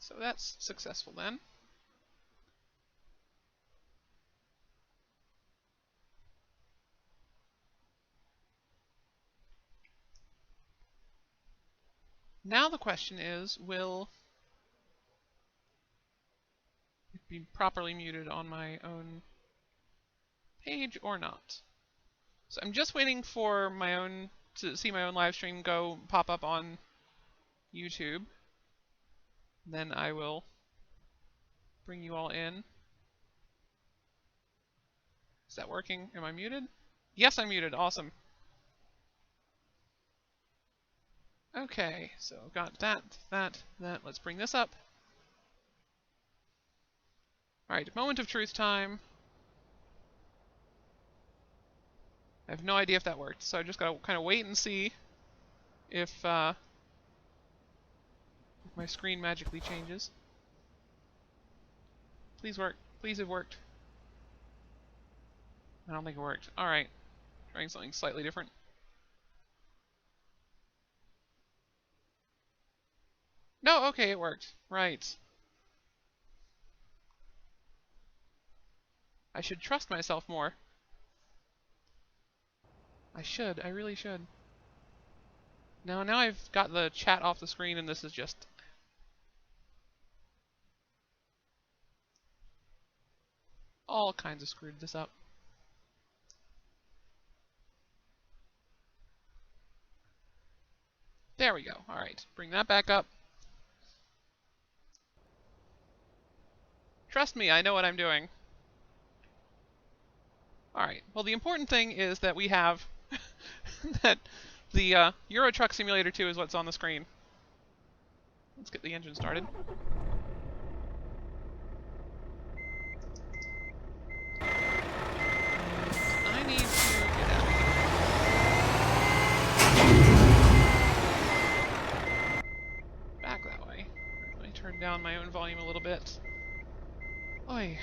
so that's successful then. Now the question is, will it be properly muted on my own page or not? So I'm just waiting for my own to see my own live stream go pop up on YouTube. Then I will bring you all in. Is that working? Am I muted? Yes, I'm muted. Awesome. Okay, so I've got that. Let's bring this up. Alright, moment of truth time. I have no idea if that worked, so I just gotta kind of wait and see if my screen magically changes. Please work. Please have worked. I don't think it worked. Alright. Trying something slightly different. No, okay, it worked. Right. I should trust myself more. I should. I really should. Now I've got the chat off the screen and this is just... all kinds of screwed this up. There we go. Alright, bring that back up. Trust me, I know what I'm doing. Alright, well the important thing is that we have that the Euro Truck Simulator 2 is what's on the screen. Let's get the engine started. I need to get out of here. Back that way. Let me turn down my own volume a little bit. Oi.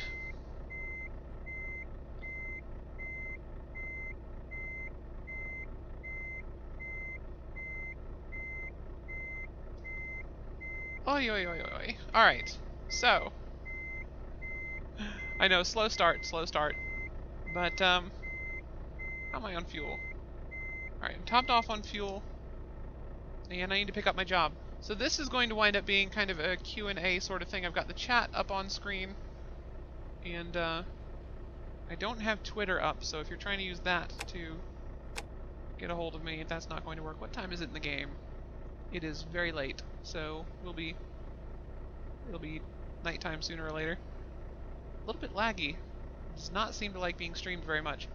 Oi, oi, oi, oi. Alright, so. I know, slow start. But, how am I on fuel? Alright, I'm topped off on fuel. And I need to pick up my job. So this is going to wind up being kind of a Q&A sort of thing. I've got the chat up on screen. And, I don't have Twitter up, so if you're trying to use that to get a hold of me, that's not going to work. What time is it in the game? It is very late, so it'll be nighttime sooner or later. A little bit laggy. Does not seem to like being streamed very much.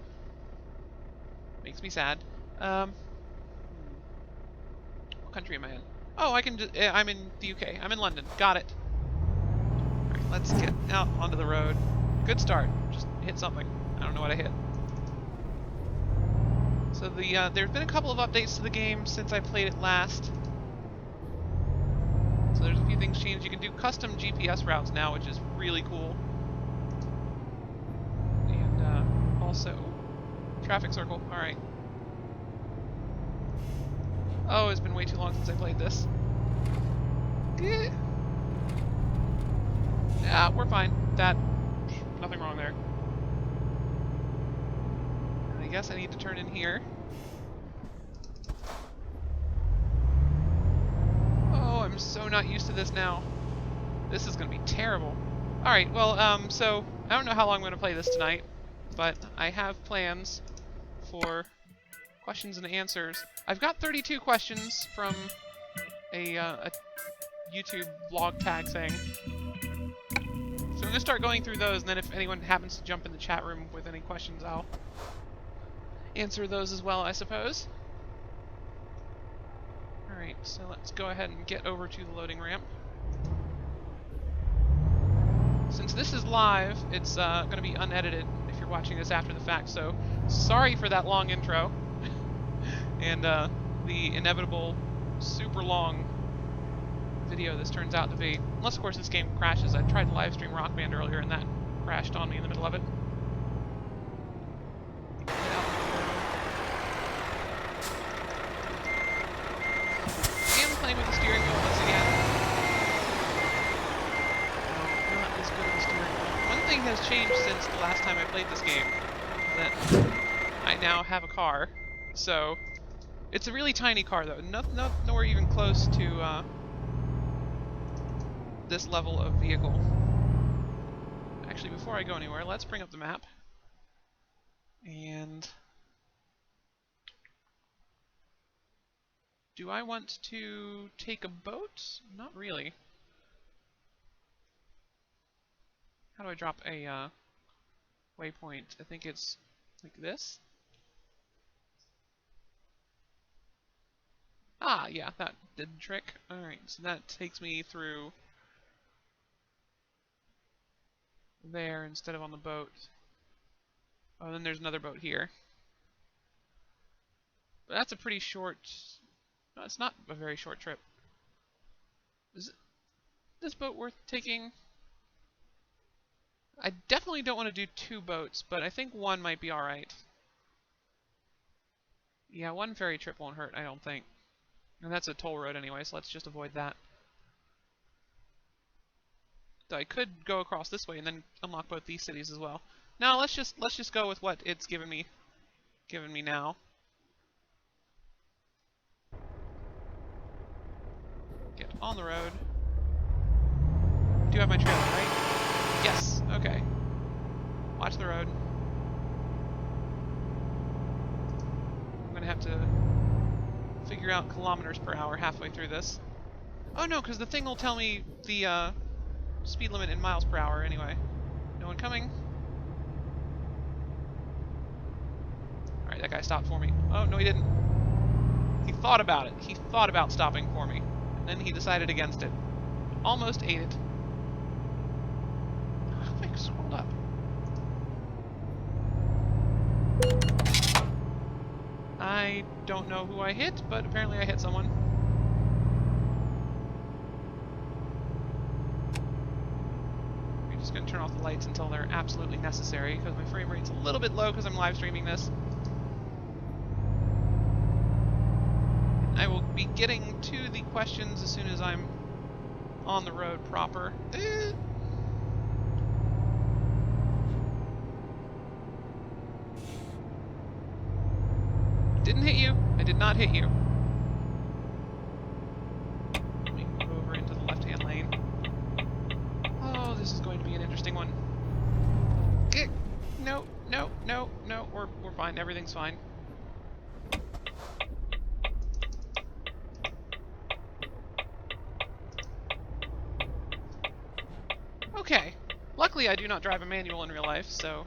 Makes me sad. What country am I in? Oh, I'm in the UK. I'm in London. Got it. Alright, let's get out onto the road. Good start. Just hit something. I don't know what I hit. So there's been a couple of updates to the game since I played it last. So there's a few things changed. You can do custom GPS routes now, which is really cool. And also, traffic circle. Alright. Oh, it's been way too long since I played this. Yeah, we're fine. Nothing wrong there. And I guess I need to turn in here. Oh, I'm so not used to this now. This is gonna be terrible. Alright, well, so, I don't know how long I'm gonna play this tonight, but I have plans for questions and answers. I've got 32 questions from a YouTube vlog tag thing. So I'm going to start going through those, and then if anyone happens to jump in the chat room with any questions, I'll answer those as well, I suppose. Alright, so let's go ahead and get over to the loading ramp. Since this is live, it's going to be unedited if you're watching this after the fact, so sorry for that long intro. And the inevitable super long video this turns out to be. Unless, of course, this game crashes. I tried to live stream Rock Band earlier and that crashed on me in the middle of it. I am playing with the steering wheel once again. has changed since the last time I played this game. That I now have a car. So, it's a really tiny car though. Nowhere even close to this level of vehicle. Actually, before I go anywhere, let's bring up the map. And do I want to take a boat? Not really. How do I drop a waypoint? I think it's like this. Ah, yeah, that did the trick. Alright, so that takes me through there instead of on the boat. Oh, then there's another boat here. But that's a pretty short... No, it's not a very short trip. Is this boat worth taking? I definitely don't want to do 2 boats, but I think 1 might be alright. Yeah, 1 ferry trip won't hurt, I don't think. And that's a toll road anyway, so let's just avoid that. So I could go across this way and then unlock both these cities as well. No, let's just go with what it's given me now. Get on the road. Do have my trailer, right? Yes. Okay. Watch the road. I'm gonna have to figure out kilometers per hour halfway through this. Oh no, because the thing will tell me the speed limit in miles per hour anyway. No one coming. Alright, that guy stopped for me. Oh, no he didn't. He thought about it. He thought about stopping for me. And then he decided against it. Almost ate it. How have I scrolled up? I don't know who I hit, but apparently I hit someone. I'm just going to turn off the lights until they're absolutely necessary, because my frame rate's a little bit low because I'm live streaming this. I will be getting to the questions as soon as I'm on the road proper. Didn't hit you. I did not hit you. Let me move over into the left-hand lane. Oh, this is going to be an interesting one. No, no, no, no. We're fine. Everything's fine. Okay. Luckily, I do not drive a manual in real life, so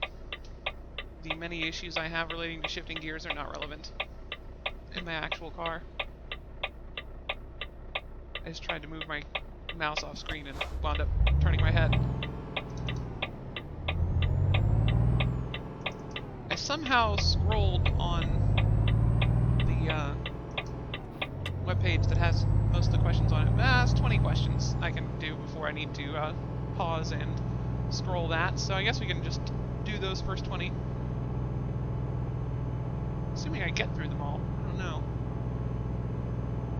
the many issues I have relating to shifting gears are not relevant in my actual car. I just tried to move my mouse off screen and wound up turning my head. I somehow scrolled on the webpage that has most of the questions on it. It's 20 questions I can do before I need to pause and scroll that, so I guess we can just do those first 20. Assuming I get through them all. I don't know.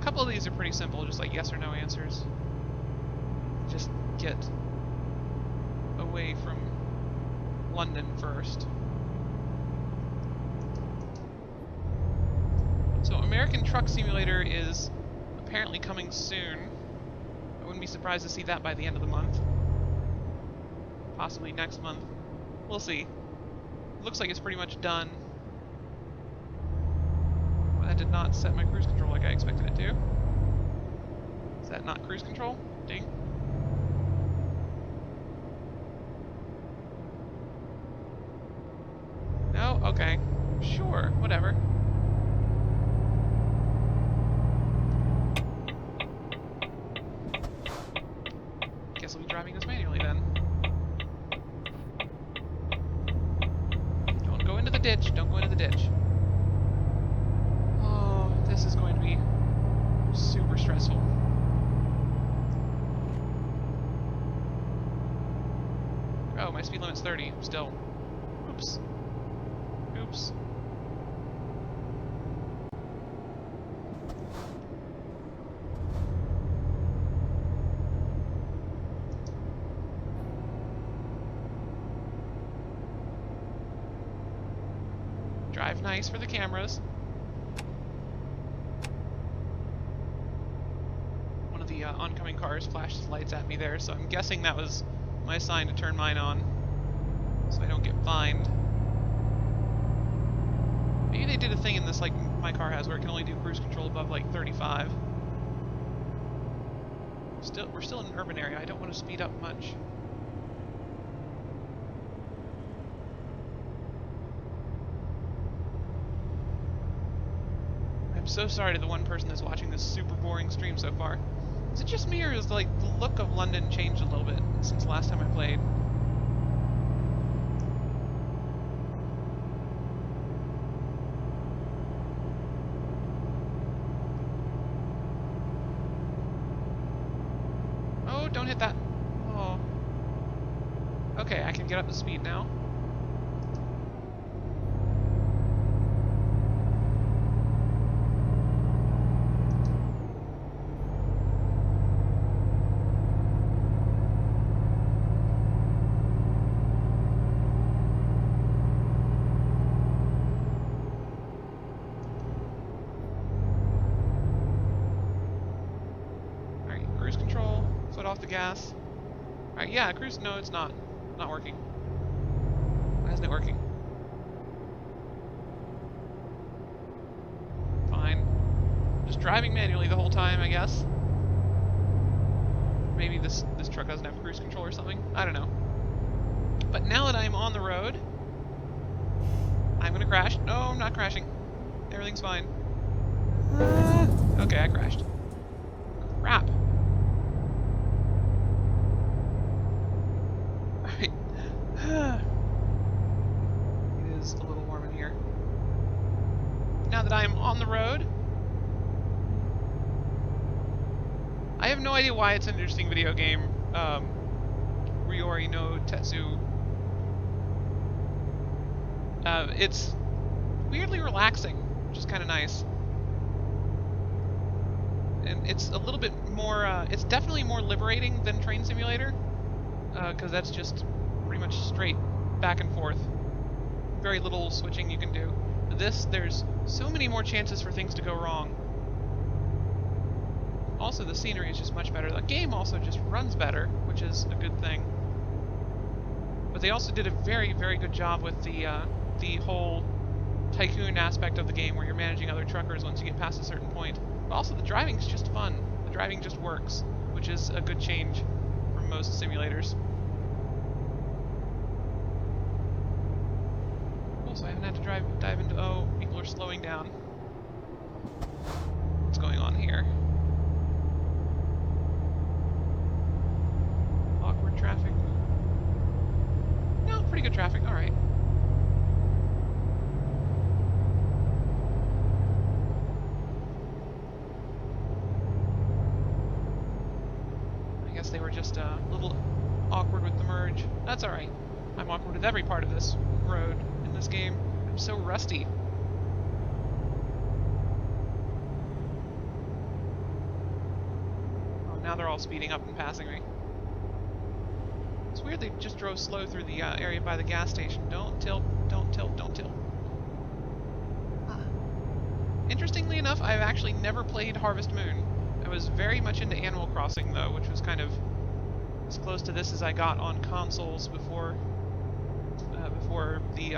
A couple of these are pretty simple, just like yes or no answers. Just get away from London first. So American Truck Simulator is apparently coming soon. I wouldn't be surprised to see that by the end of the month. Possibly next month. We'll see. Looks like it's pretty much done. Well, that did not set my cruise control like I expected it to. Is that not cruise control? Ding. No? Okay. Sure, whatever. Guess I'll be driving this manually then. Don't go into the ditch. Don't go into the ditch. Oh, this is going to be super stressful. Oh, my speed limit's 30 still. Oops. Oops. drive nice for the cameras. One of the oncoming cars flashed his lights at me there, so I'm guessing that was my sign to turn mine on, so I don't get fined. Maybe they did a thing in this, like my car has, where it can only do cruise control above like 35. We're still in an urban area. I don't want to speed up much. I'm so sorry to the one person that's watching this super boring stream so far. Is it just me, or is like the look of London changed a little bit since the last time I played? Oh, don't hit that. Oh. Okay, I can get up to speed now. Off the gas. Alright, yeah, cruise. No, it's not. Not working. Why isn't it working? Fine. Just driving manually the whole time, I guess. Maybe this truck doesn't have cruise control or something. I don't know. But now that I'm on the road, I'm gonna crash. No, I'm not crashing. Everything's fine. Okay, I crashed. Crap. It is a little warm in here. Now that I am on the road, I have no idea why it's an interesting video game. Ryori no Tetsu. It's weirdly relaxing, which is kind of nice. And it's a little bit more, it's definitely more liberating than Train Simulator, because that's just pretty much straight back and forth. Very little switching you can do. This, there's so many more chances for things to go wrong. Also, the scenery is just much better. The game also just runs better, which is a good thing. But they also did a very, very good job with the whole tycoon aspect of the game, where you're managing other truckers once you get past a certain point. But also, the driving's just fun. The driving just works, which is a good change from most simulators. So I haven't had to dive into... Oh, people are slowing down. What's going on here? Awkward traffic. No, pretty good traffic. Alright. I guess they were just a little awkward with the merge. That's alright. I'm awkward with every part of this road. This game. I'm so rusty. Oh, now they're all speeding up and passing me. It's weird they just drove slow through the area by the gas station. Don't tilt, don't tilt, don't tilt. Interestingly enough, I've actually never played Harvest Moon. I was very much into Animal Crossing, though, which was kind of as close to this as I got on consoles before the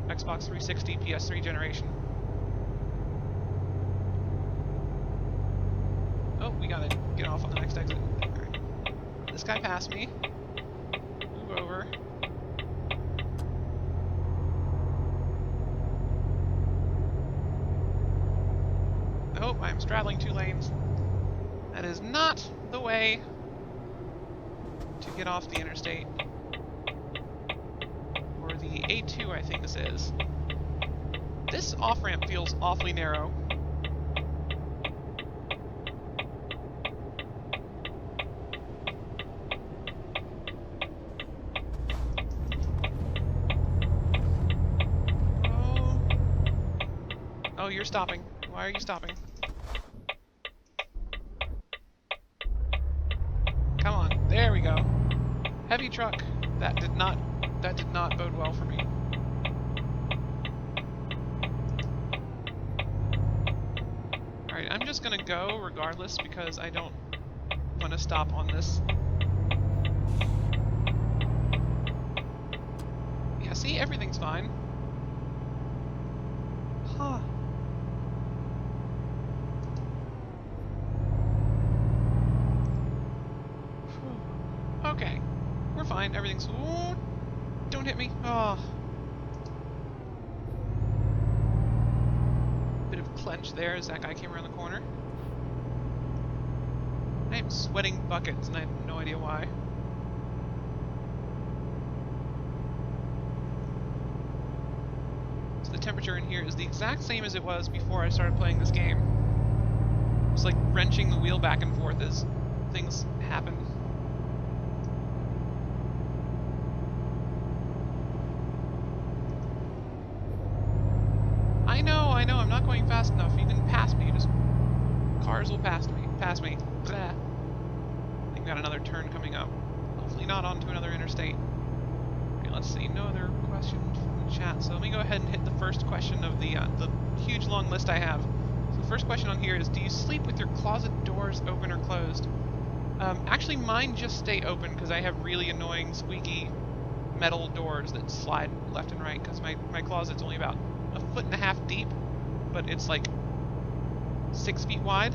Xbox 360, PS3 generation. Oh, we gotta get off on the next exit. Right. This guy passed me. Move over. Oh, I'm straddling two lanes. That is not the way to get off the interstate. Or the A2, I think this is. This off-ramp feels awfully narrow. Oh, you're stopping. Why are you stopping? Come on, there we go. Heavy truck. That did not bode well for me. just gonna go regardless because I don't want to stop on this. Yeah, see, everything's fine. Huh. Okay, we're fine. Everything's... Ooh, don't hit me. Oh. Bit of clench there as that guy came around the corner. I am sweating buckets and I have no idea why. So the temperature in here is the exact same as it was before I started playing this game. It's like wrenching the wheel back and forth as things happen. I know, I'm not going fast enough. You can pass me, just... Cars will pass me. Blah. I think we got another turn coming up. Hopefully not onto another interstate. Okay, let's see, no other questions from the chat. So let me go ahead and hit the first question of the huge long list I have. So the first question on here is, do you sleep with your closet doors open or closed? Actually, mine just stay open because I have really annoying squeaky metal doors that slide left and right because my closet's only about 1.5 feet deep, but it's like 6 feet wide.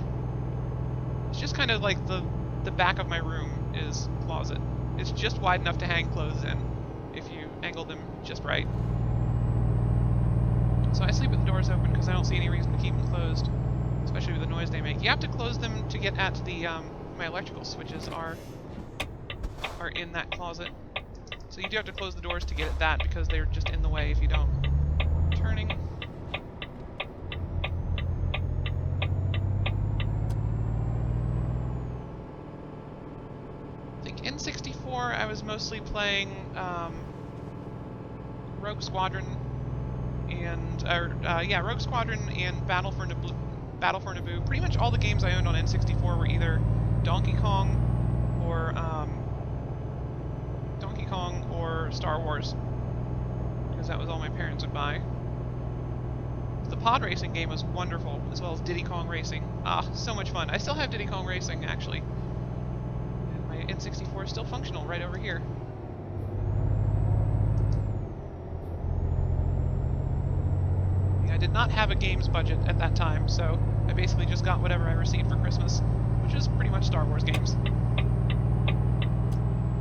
It's just kind of like the back of my room is closet. It's just wide enough to hang clothes in if you angle them just right. So I sleep with the doors open because I don't see any reason to keep them closed, especially with the noise they make. You have to close them to get at the my electrical switches are in that closet. So you do have to close the doors to get at that because they're just in the way if you don't. Turning. I think in 64 I was mostly playing Rogue Squadron and Rogue Squadron and Battle for Naboo. Pretty much all the games I owned on N64 were either Donkey Kong or Star Wars, because that was all my parents would buy. The pod racing game was wonderful, as well as Diddy Kong Racing. Ah, so much fun. I still have Diddy Kong Racing, actually. And my N64 is still functional right over here. Yeah, I did not have a games budget at that time, so I basically just got whatever I received for Christmas, which is pretty much Star Wars games.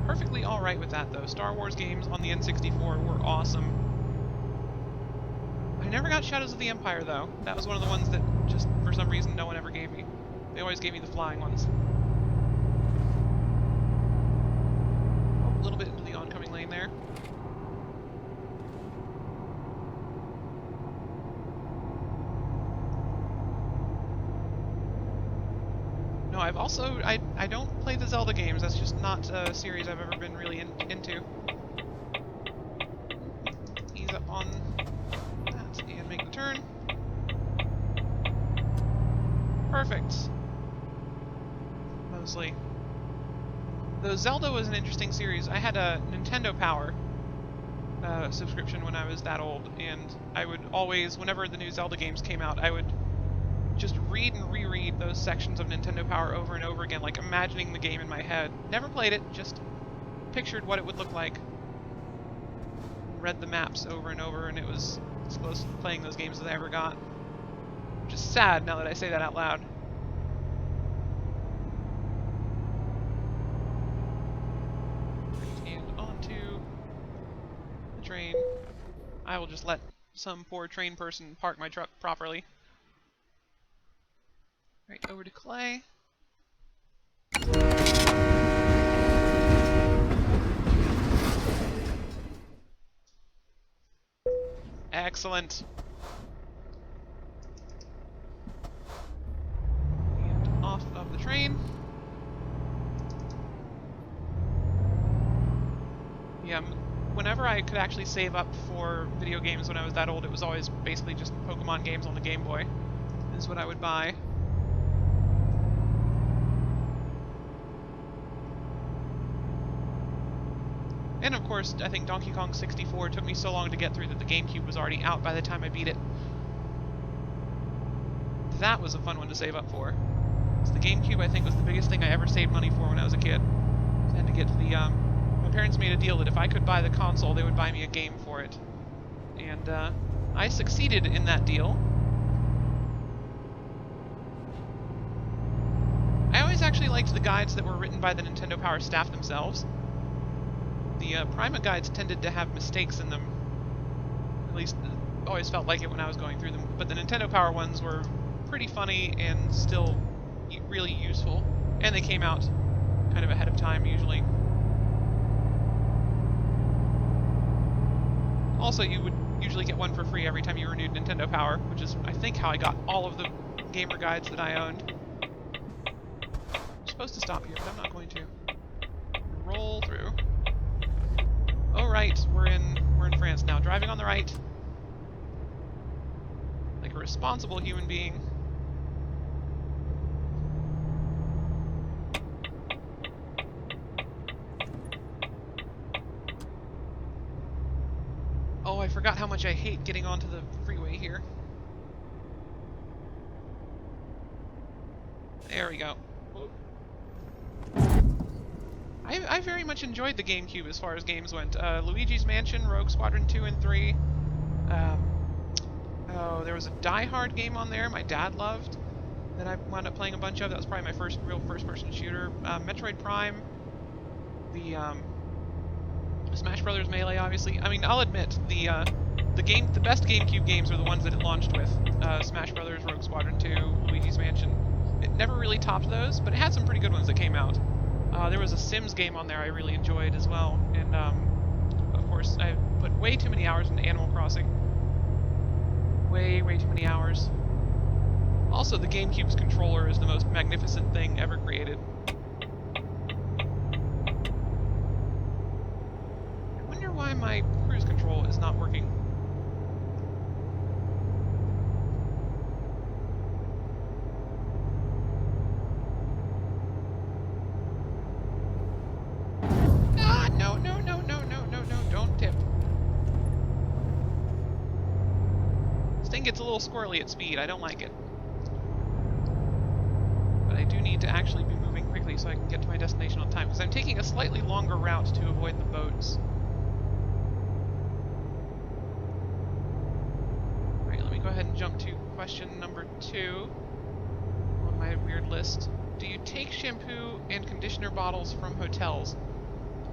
Perfectly alright with that, though. Star Wars games on the N64 were awesome. I never got Shadows of the Empire, though. That was one of the ones that just, for some reason, no one ever gave me. They always gave me the flying ones. Oh, a little bit into the oncoming lane there. No, I've also... I don't play the Zelda games. That's just not a series I've ever been really into. Ease up on... and make the turn. Perfect. Mostly. Though Zelda was an interesting series. I had a Nintendo Power subscription when I was that old, and I would always, whenever the new Zelda games came out, I would just read and reread those sections of Nintendo Power over and over again, like imagining the game in my head. Never played it, just pictured what it would look like. Read the maps over and over, and it was as close to playing those games as I ever got. Which is sad now that I say that out loud. And onto the train. I will just let some poor train person park my truck properly. Right, over to Clay. Excellent. And off of the train. Yeah, whenever I could actually save up for video games when I was that old, it was always basically just Pokemon games on the Game Boy, is what I would buy. And of course, I think Donkey Kong 64 took me so long to get through that the GameCube was already out by the time I beat it. that was a fun one to save up for. So the GameCube, I think, was the biggest thing I ever saved money for when I was a kid. I had to get the, my parents made a deal that if I could buy the console, they would buy me a game for it. And, I succeeded in that deal. I always actually liked the guides that were written by the Nintendo Power staff themselves. The Prima guides tended to have mistakes in them. At least, always felt like it when I was going through them. But the Nintendo Power ones were pretty funny and still really useful. And they came out kind of ahead of time, usually. Also, you would usually get one for free every time you renewed Nintendo Power, which is, I think, how I got all of the gamer guides that I owned. I'm supposed to stop here, but I'm not going to. Roll through. Oh, right, we're in France now. Driving on the right. Like a responsible human being. Oh, I forgot how much I hate getting onto the freeway here. There we go. I very much enjoyed the GameCube as far as games went. Luigi's Mansion, Rogue Squadron 2 and 3. Oh, there was a Die Hard game on there my dad loved that I wound up playing a bunch of. That was probably my first real first-person shooter. Metroid Prime. The Smash Brothers Melee, obviously. I mean, I'll admit the best GameCube games are the ones that it launched with. Smash Brothers, Rogue Squadron 2, Luigi's Mansion. It never really topped those, but it had some pretty good ones that came out. There was a Sims game on there I really enjoyed as well, and of course I put way too many hours into Animal Crossing. Way too many hours. Also, the GameCube's controller is the most magnificent thing ever created. I wonder why my cruise control is not working. Gets a little squirrely at speed. I don't like it. But I do need to actually be moving quickly so I can get to my destination on time, because I'm taking a slightly longer route to avoid the boats. Alright, let me go ahead and jump to question number 2 on my weird list. Do you take shampoo and conditioner bottles from hotels?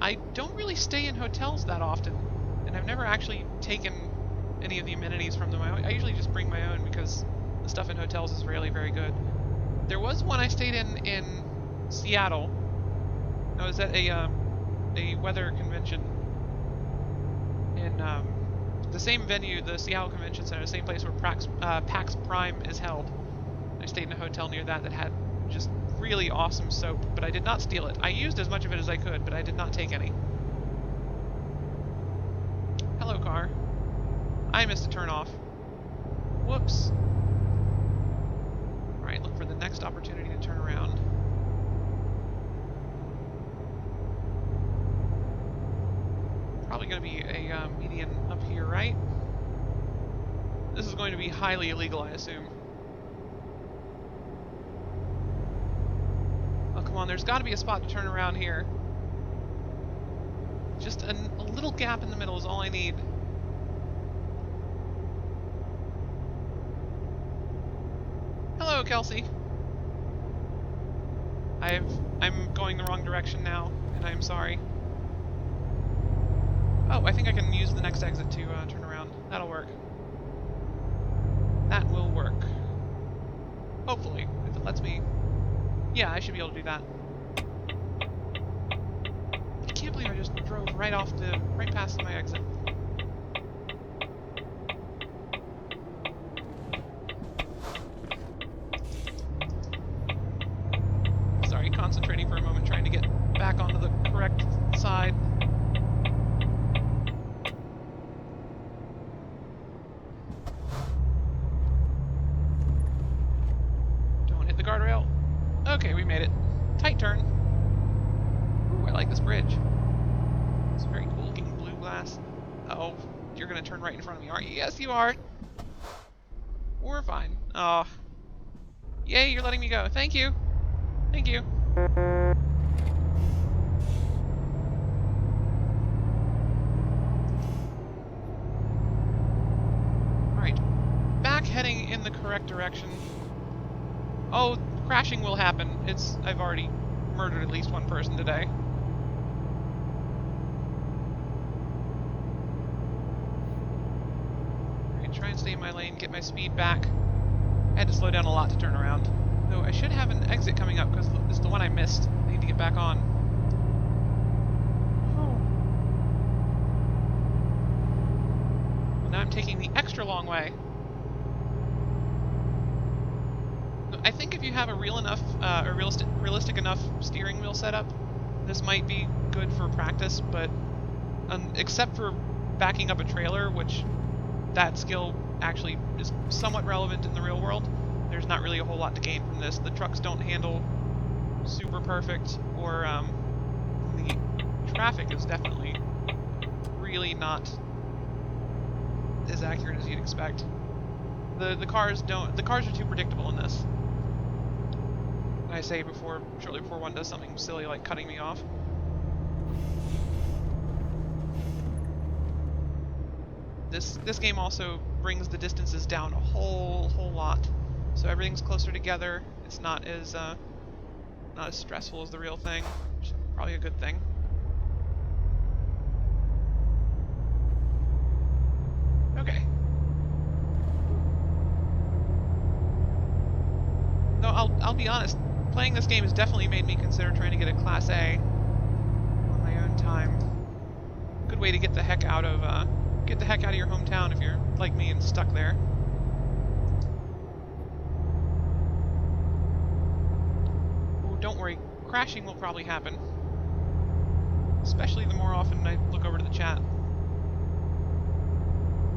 I don't really stay in hotels that often, and I've never actually taken any of the amenities from them. I usually just bring my own because the stuff in hotels is rarely very good. There was one I stayed in Seattle. I was at a weather convention in the same venue, the Seattle Convention Center, the same place where PAX Prime is held. I stayed in a hotel near that had just really awesome soap, but I did not steal it. I used as much of it as I could, but I did not take any. Hello, car. I missed a turn-off. Whoops. Alright, look for the next opportunity to turn around. Probably going to be a median up here, right? This is going to be highly illegal, I assume. Oh, come on, there's got to be a spot to turn around here. Just a little gap in the middle is all I need. Hello, Kelsey. I'm going the wrong direction now, and I'm sorry. Oh, I think I can use the next exit to turn around. That'll work. That will work. Hopefully, if it lets me. Yeah, I should be able to do that. I can't believe I just drove right past my exit. Concentrating for a moment, trying to get back onto the correct side. Don't hit the guardrail. Okay, we made it. Tight turn. Ooh, I like this bridge. It's very cool looking blue glass. Uh-oh, you're gonna turn right in front of me, aren't you? Yes, you are. We're fine. Oh. Yay, you're letting me go. Thank you. Thank you. Alright. Back heading in the correct direction. Oh, crashing will happen. I've already murdered at least one person today. Alright, try and stay in my lane, get my speed back. I had to slow down a lot to turn around. Though I should have an exit coming up because it's the one I missed. I need to get back on. Well, now I'm taking the extra long way. I think if you have a realistic enough steering wheel setup, this might be good for practice, but except for backing up a trailer, which that skill actually is somewhat relevant in the real world, there's not really a whole lot to gain from this. The trucks don't handle super perfect, or the traffic is definitely really not as accurate as you'd expect. The cars are too predictable in this. I say shortly before one does something silly like cutting me off. This game also brings the distances down a whole lot, so everything's closer together. It's not as stressful as the real thing, which is probably a good thing. Okay. No, I'll be honest. Playing this game has definitely made me consider trying to get a Class A on my own time. Good way to get the heck out of your hometown if you're like me and stuck there. Oh, don't worry, crashing will probably happen. Especially the more often I look over to the chat.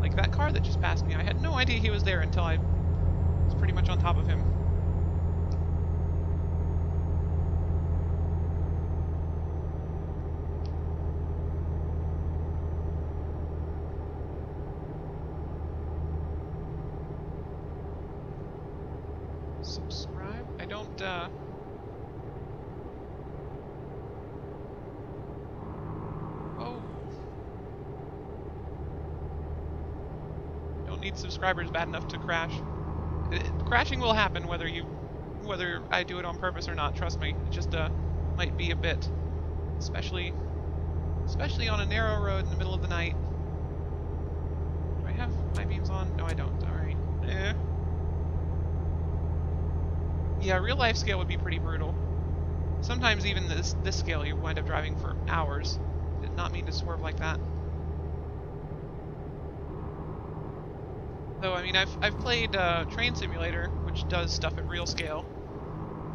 Like that car that just passed me, I had no idea he was there until I was pretty much on top of him. Subscribe? I don't, Oh. Don't need subscribers bad enough to crash. Crashing will happen whether I do it on purpose or not, trust me. It just, might be a bit. Especially on a narrow road in the middle of the night. Do I have high beams on? No, I don't. Alright. Yeah, real life scale would be pretty brutal. Sometimes even this scale you wind up driving for hours. Did not mean to swerve like that. Though, I mean, I've played Train Simulator, which does stuff at real scale.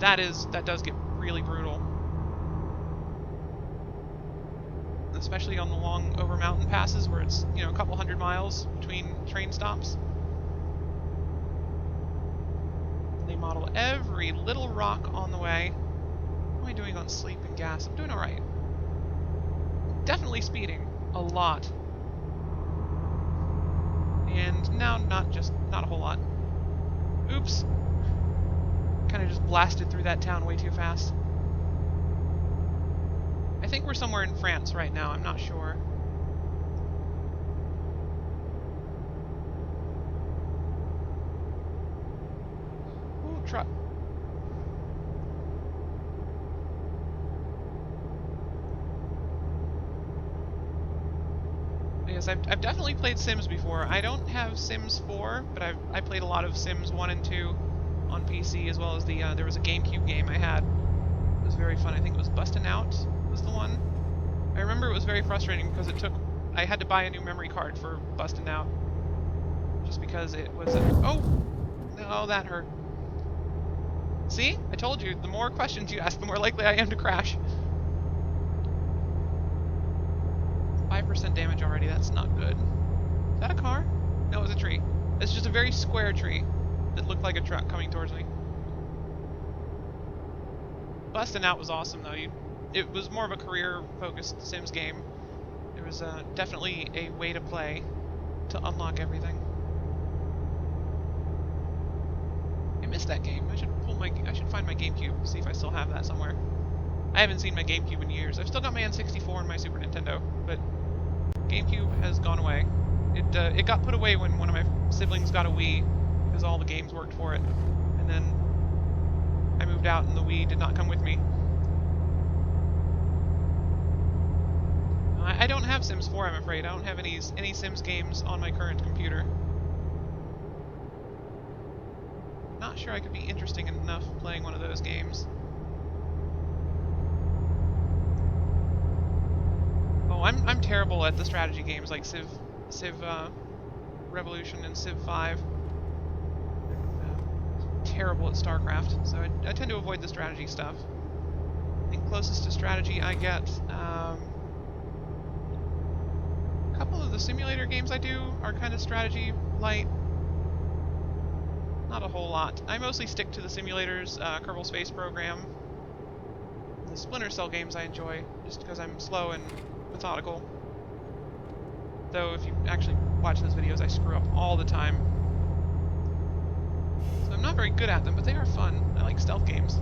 That does get really brutal. Especially on the long over mountain passes where it's, a couple hundred miles between train stops. They model every little rock on the way. What am I doing on sleep and gas? I'm doing alright. Definitely speeding. A lot. And now not a whole lot. Oops. Kind of just blasted through that town way too fast. I think we're somewhere in France right now, I'm not sure. Ooh, truck. Yes, I've definitely played Sims before. I don't have Sims 4, but I played a lot of Sims 1 and 2 on PC, as well as there was a GameCube game I had. It was very fun. I think it was Bustin' Out was the one. I remember it was very frustrating because I had to buy a new memory card for Bustin' Out. Just because it was oh! No, that hurt. See? I told you, the more questions you ask, the more likely I am to crash. 5% damage already, that's not good. Is that a car? No, it was a tree. It's just a very square tree that looked like a truck coming towards me. Bustin' Out was awesome though. It was more of a career-focused Sims game. There was definitely a way to play to unlock everything. missed that game. I should find my GameCube, see if I still have that somewhere. I haven't seen my GameCube in years. I've still got my N64 and my Super Nintendo, but GameCube has gone away. It got put away when one of my siblings got a Wii, because all the games worked for it. And then I moved out and the Wii did not come with me. I don't have Sims 4, I'm afraid. I don't have any Sims games on my current computer. Not sure I could be interesting enough playing one of those games. Oh, I'm terrible at the strategy games like Civ Revolution and Civ 5. Terrible at StarCraft, so I tend to avoid the strategy stuff. I think closest to strategy I get. A couple of the simulator games I do are kind of strategy light. Not a whole lot. I mostly stick to the simulators, Kerbal Space Program. The Splinter Cell games I enjoy, just because I'm slow and methodical. Though if you actually watch those videos, I screw up all the time. So I'm not very good at them, but they are fun. I like stealth games.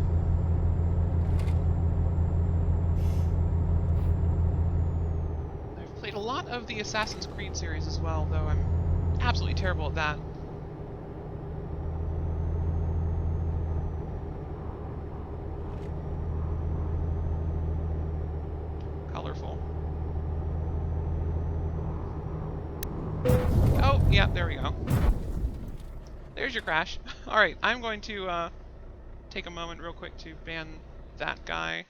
I've played a lot of the Assassin's Creed series as well, though I'm absolutely terrible at that. Colorful. Oh, yeah, there we go. There's your crash. Alright, I'm going to take a moment real quick to ban that guy.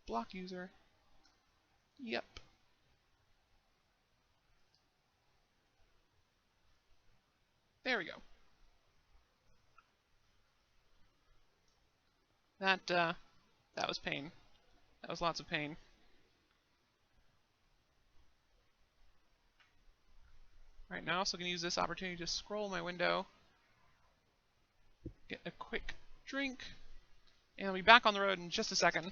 Block user. Yep. There we go. That was pain. That was lots of pain. Right now, I'm also going to use this opportunity to scroll my window, get a quick drink, and I'll be back on the road in just a second.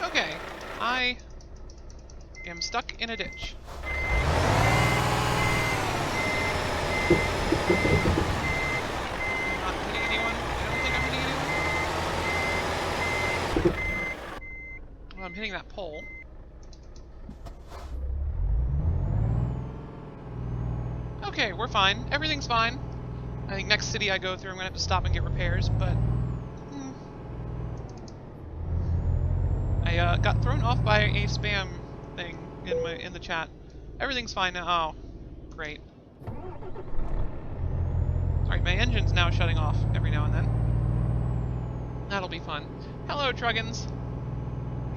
Okay, I am stuck in a ditch. I'm not hitting anyone. I don't think I'm hitting anyone. Well, I'm hitting that pole. Okay, we're fine. Everything's fine. I think next city I go through I'm gonna have to stop and get repairs, but I got thrown off by a spam thing in the chat. Everything's fine now. Oh, great. Alright, my engine's now shutting off every now and then. That'll be fun. Hello, Truggins.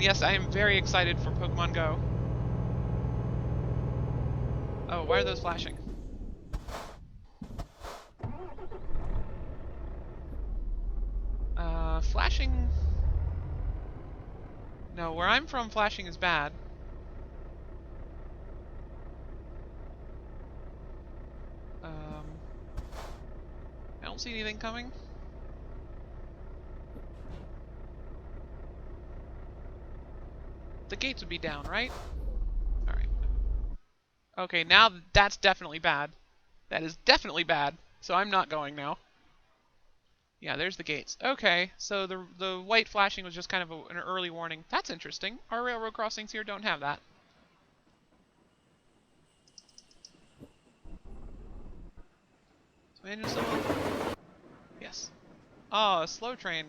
Yes, I am very excited for Pokemon Go. Oh, why are those flashing? Flashing... No, where I'm from, flashing is bad. I don't see anything coming. The gates would be down, right? Alright. Okay, now that's definitely bad. That is definitely bad. So I'm not going now. Yeah, there's the gates. Okay, so the white flashing was just kind of an early warning. That's interesting. Our railroad crossings here don't have that. So engine still on? Yes. Oh, a slow train.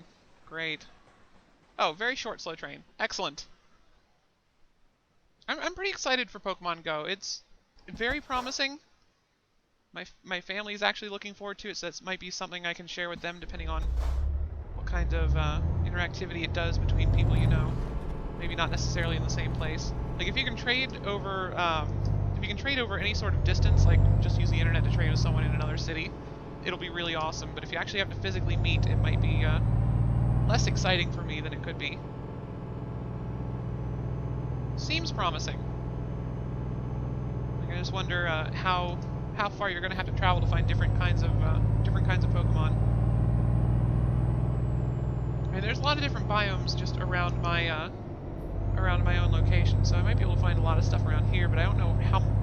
Great. Oh, very short slow train. Excellent. I'm pretty excited for Pokemon Go. It's very promising. My family is actually looking forward to it, so that might be something I can share with them depending on what kind of interactivity it does between people you know. Maybe not necessarily in the same place. Like if you can trade over any sort of distance, like just use the internet to trade with someone in another city, it'll be really awesome. But if you actually have to physically meet, it might be less exciting for me than it could be. Seems promising. Like, I just wonder how far you're going to have to travel to find different kinds of Pokemon. I mean, there's a lot of different biomes just around my own location, so I might be able to find a lot of stuff around here. But I don't know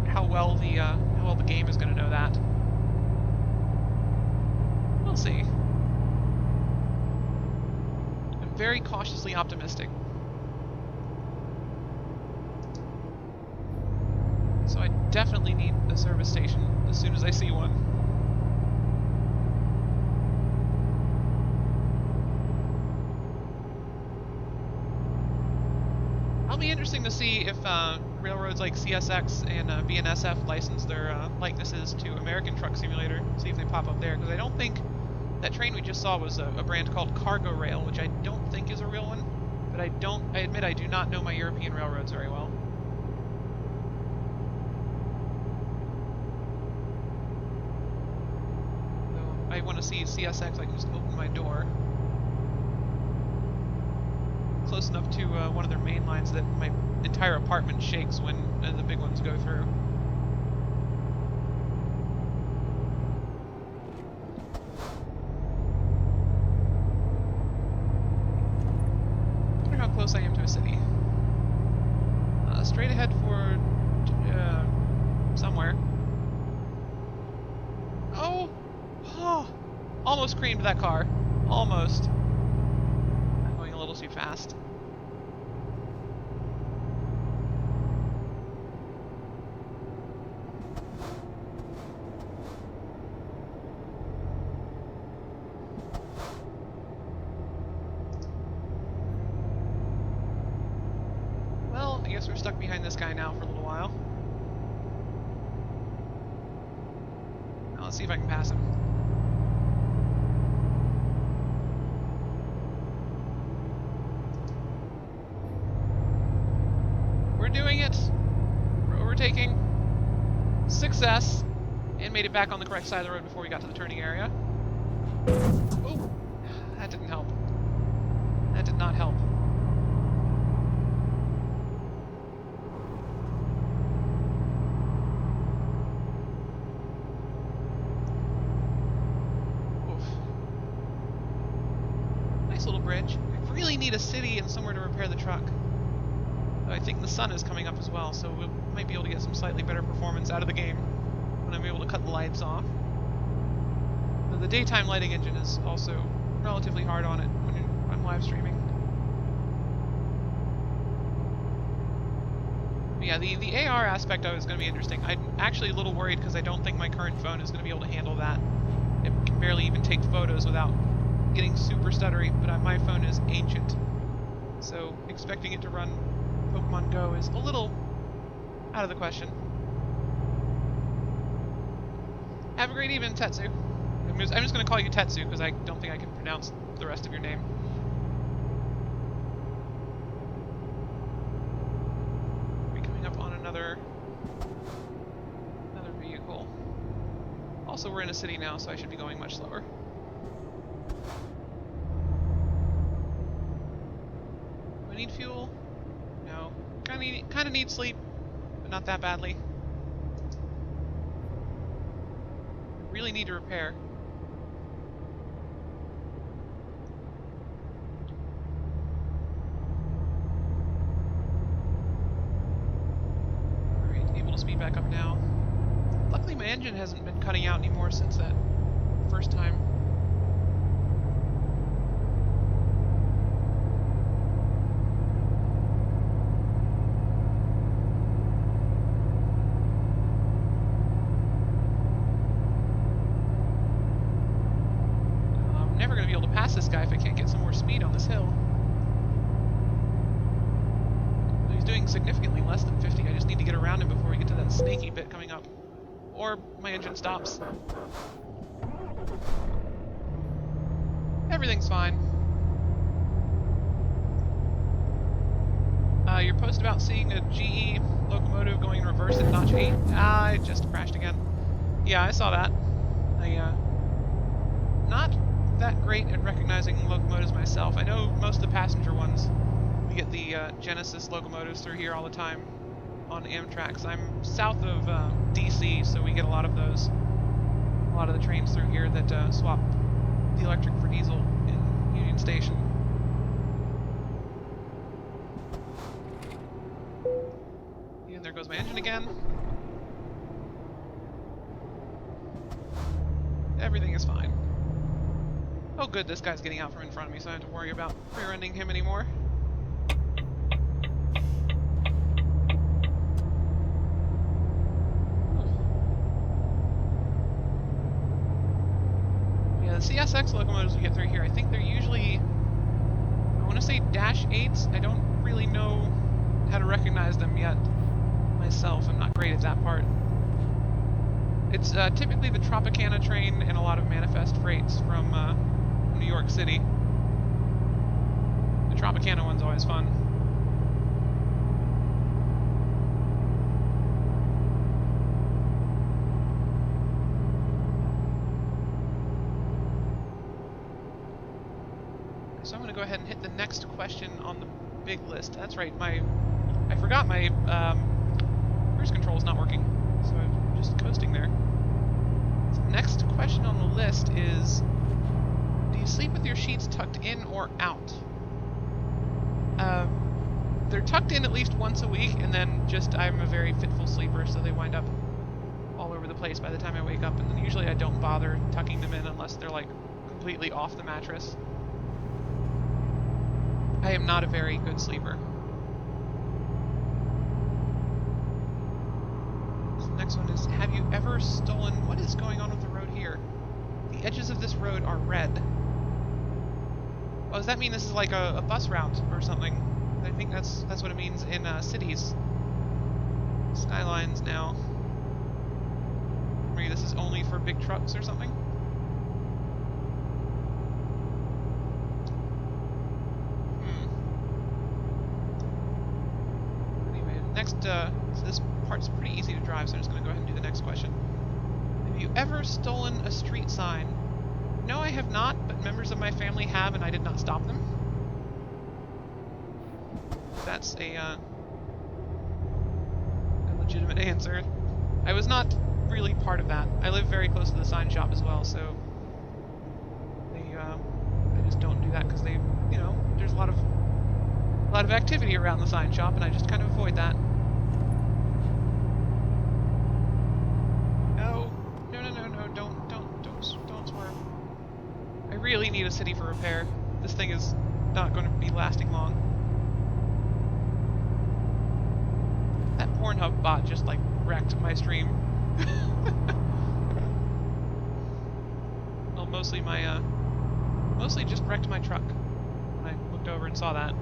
how well the game is going to know that. We'll see. I'm very cautiously optimistic. So I definitely need a service station as soon as I see one. It'll be interesting to see if railroads like CSX and BNSF license their likenesses to American Truck Simulator. See if they pop up there, because I don't think that train we just saw was a brand called Cargo Rail, which I don't think is a real one. But I admit I do not know my European railroads very well. I want to see CSX, I can just open my door. Close enough to one of their main lines that my entire apartment shakes when the big ones go through. I wonder how close I am to a city. Straight ahead for somewhere. Oh! Oh, almost creamed that car. Almost. I'm going a little too fast. Well, I guess we're stuck behind this guy now for a little while. Now let's see if I can pass him. Doing it. We're overtaking. Success. And made it back on the correct side of the road before we got to the turning area. Oh, that didn't help. That did not help. Oof. Nice little bridge. I really need a city and somewhere to repair the truck. I think the sun is coming up as well, so we might be able to get some slightly better performance out of the game when I'm able to cut the lights off. The daytime lighting engine is also relatively hard on it when I'm live streaming. But yeah, the AR aspect of it is going to be interesting. I'm actually a little worried because I don't think my current phone is going to be able to handle that. It can barely even take photos without getting super stuttery, but my phone is ancient, so expecting it to run Pokemon Go is a little out of the question. Have a great evening, Tetsu. I'm just going to call you Tetsu because I don't think I can pronounce the rest of your name. We're coming up on another vehicle. Also, we're in a city now, so I should be going much slower. Do I need fuel? No. Kind of need sleep, but not that badly. Really need to repair. Alright, able to speed back up now. Luckily my engine hasn't been cutting out anymore since that first time. This guy if I can't get some more speed on this hill. He's doing significantly less than 50. I just need to get around him before we get to that snaky bit coming up. Or my engine stops. Everything's fine. Your post about seeing a GE locomotive going in reverse at notch 8. Ah, it just crashed again. Yeah, I saw that. not that great at recognizing locomotives myself. I know most of the passenger ones, we get the Genesis locomotives through here all the time on Amtrak's. I'm south of DC, so we get a lot of those. A lot of the trains through here that swap the electric for diesel in Union Station. And there goes my engine again. Everything is fine. Oh good, this guy's getting out from in front of me, so I don't have to worry about rear-ending him anymore. Yeah, the CSX locomotives we get through here, I think they're usually, I want to say -8s. I don't really know how to recognize them yet myself. I'm not great at that part. It's typically the Tropicana train and a lot of manifest freights from New York City. The Tropicana one's always fun. So I'm going to go ahead and hit the next question on the big list. That's right, I forgot my cruise control is not working, so I'm just coasting there. So the next question on the list is, do you sleep with your sheets tucked in or out? They're tucked in at least once a week, and then just I'm a very fitful sleeper, so they wind up all over the place by the time I wake up, and then usually I don't bother tucking them in unless they're like completely off the mattress. I am not a very good sleeper. So the next one is, have you ever stolen... What is going on with the road here? The edges of this road are red. Oh, does that mean this is like a bus route or something? I think that's what it means in cities. Skylines now. Maybe this is only for big trucks or something? Anyway, next, so this part's pretty easy to drive, so I'm just going to go ahead and do the next question. Have you ever stolen a street sign? No, I have not, but members of my family have, and I did not stop them. That's a legitimate answer. I was not really part of that. I live very close to the sign shop as well, so I just don't do that because they, you know, there's a lot of activity around the sign shop, and I just kind of avoid that. No, don't swerve. I really need a city for repair. This thing is not going to be lasting long. That Pornhub bot just like wrecked my stream. Well, mostly just wrecked my truck when I looked over and saw that.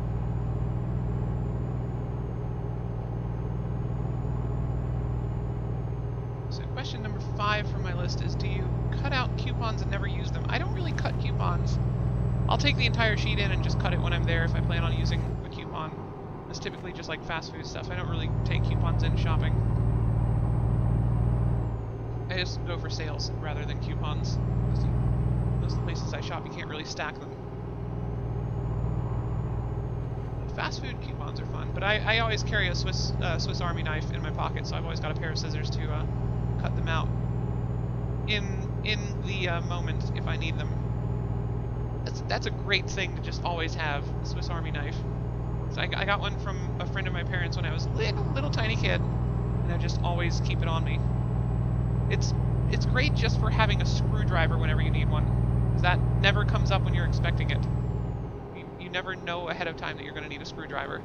So question number 5 from my list is, do you cut out coupons and never use them? I don't really cut coupons. I'll take the entire sheet in and just cut it when I'm there if I plan on using a coupon. It's typically just like fast food stuff. I don't really take coupons in shopping. I just go for sales rather than coupons. Most of the places I shop, you can't really stack them. Fast food coupons are fun, but I always carry a Swiss Army knife in my pocket, so I've always got a pair of scissors to cut them out in the moment if I need them. That's a great thing to just always have, a Swiss Army knife. So I got one from a friend of my parents when I was a little tiny kid, and I just always keep it on me. It's great just for having a screwdriver whenever you need one, because that never comes up when you're expecting it. You never know ahead of time that you're going to need a screwdriver.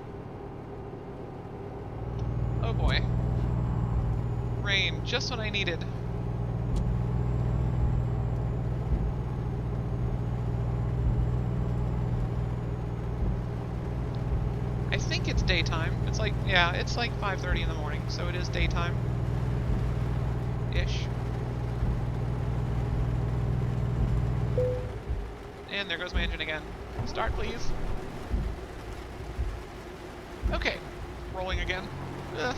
Oh boy. Rain, just when I needed. I think it's daytime. It's like, yeah, it's like 5:30 in the morning, so it is daytime. Ish. And there goes my engine again. Start, please. Okay. Rolling again. Ugh.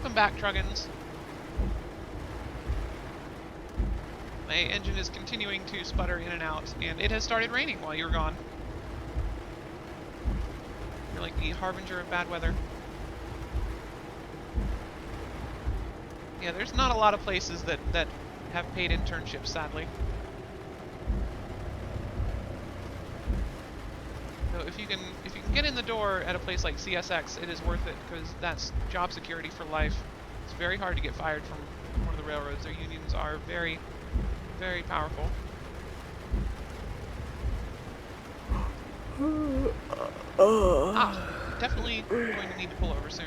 Welcome back, Truggins. My engine is continuing to sputter in and out, and it has started raining while you were gone. You're like the harbinger of bad weather. Yeah, there's not a lot of places that have paid internships, sadly. So if you can get in the door at a place like CSX, it is worth it, because that's job security for life. It's very hard to get fired from one of the railroads. Their unions are very, very powerful. Definitely going to need to pull over soon.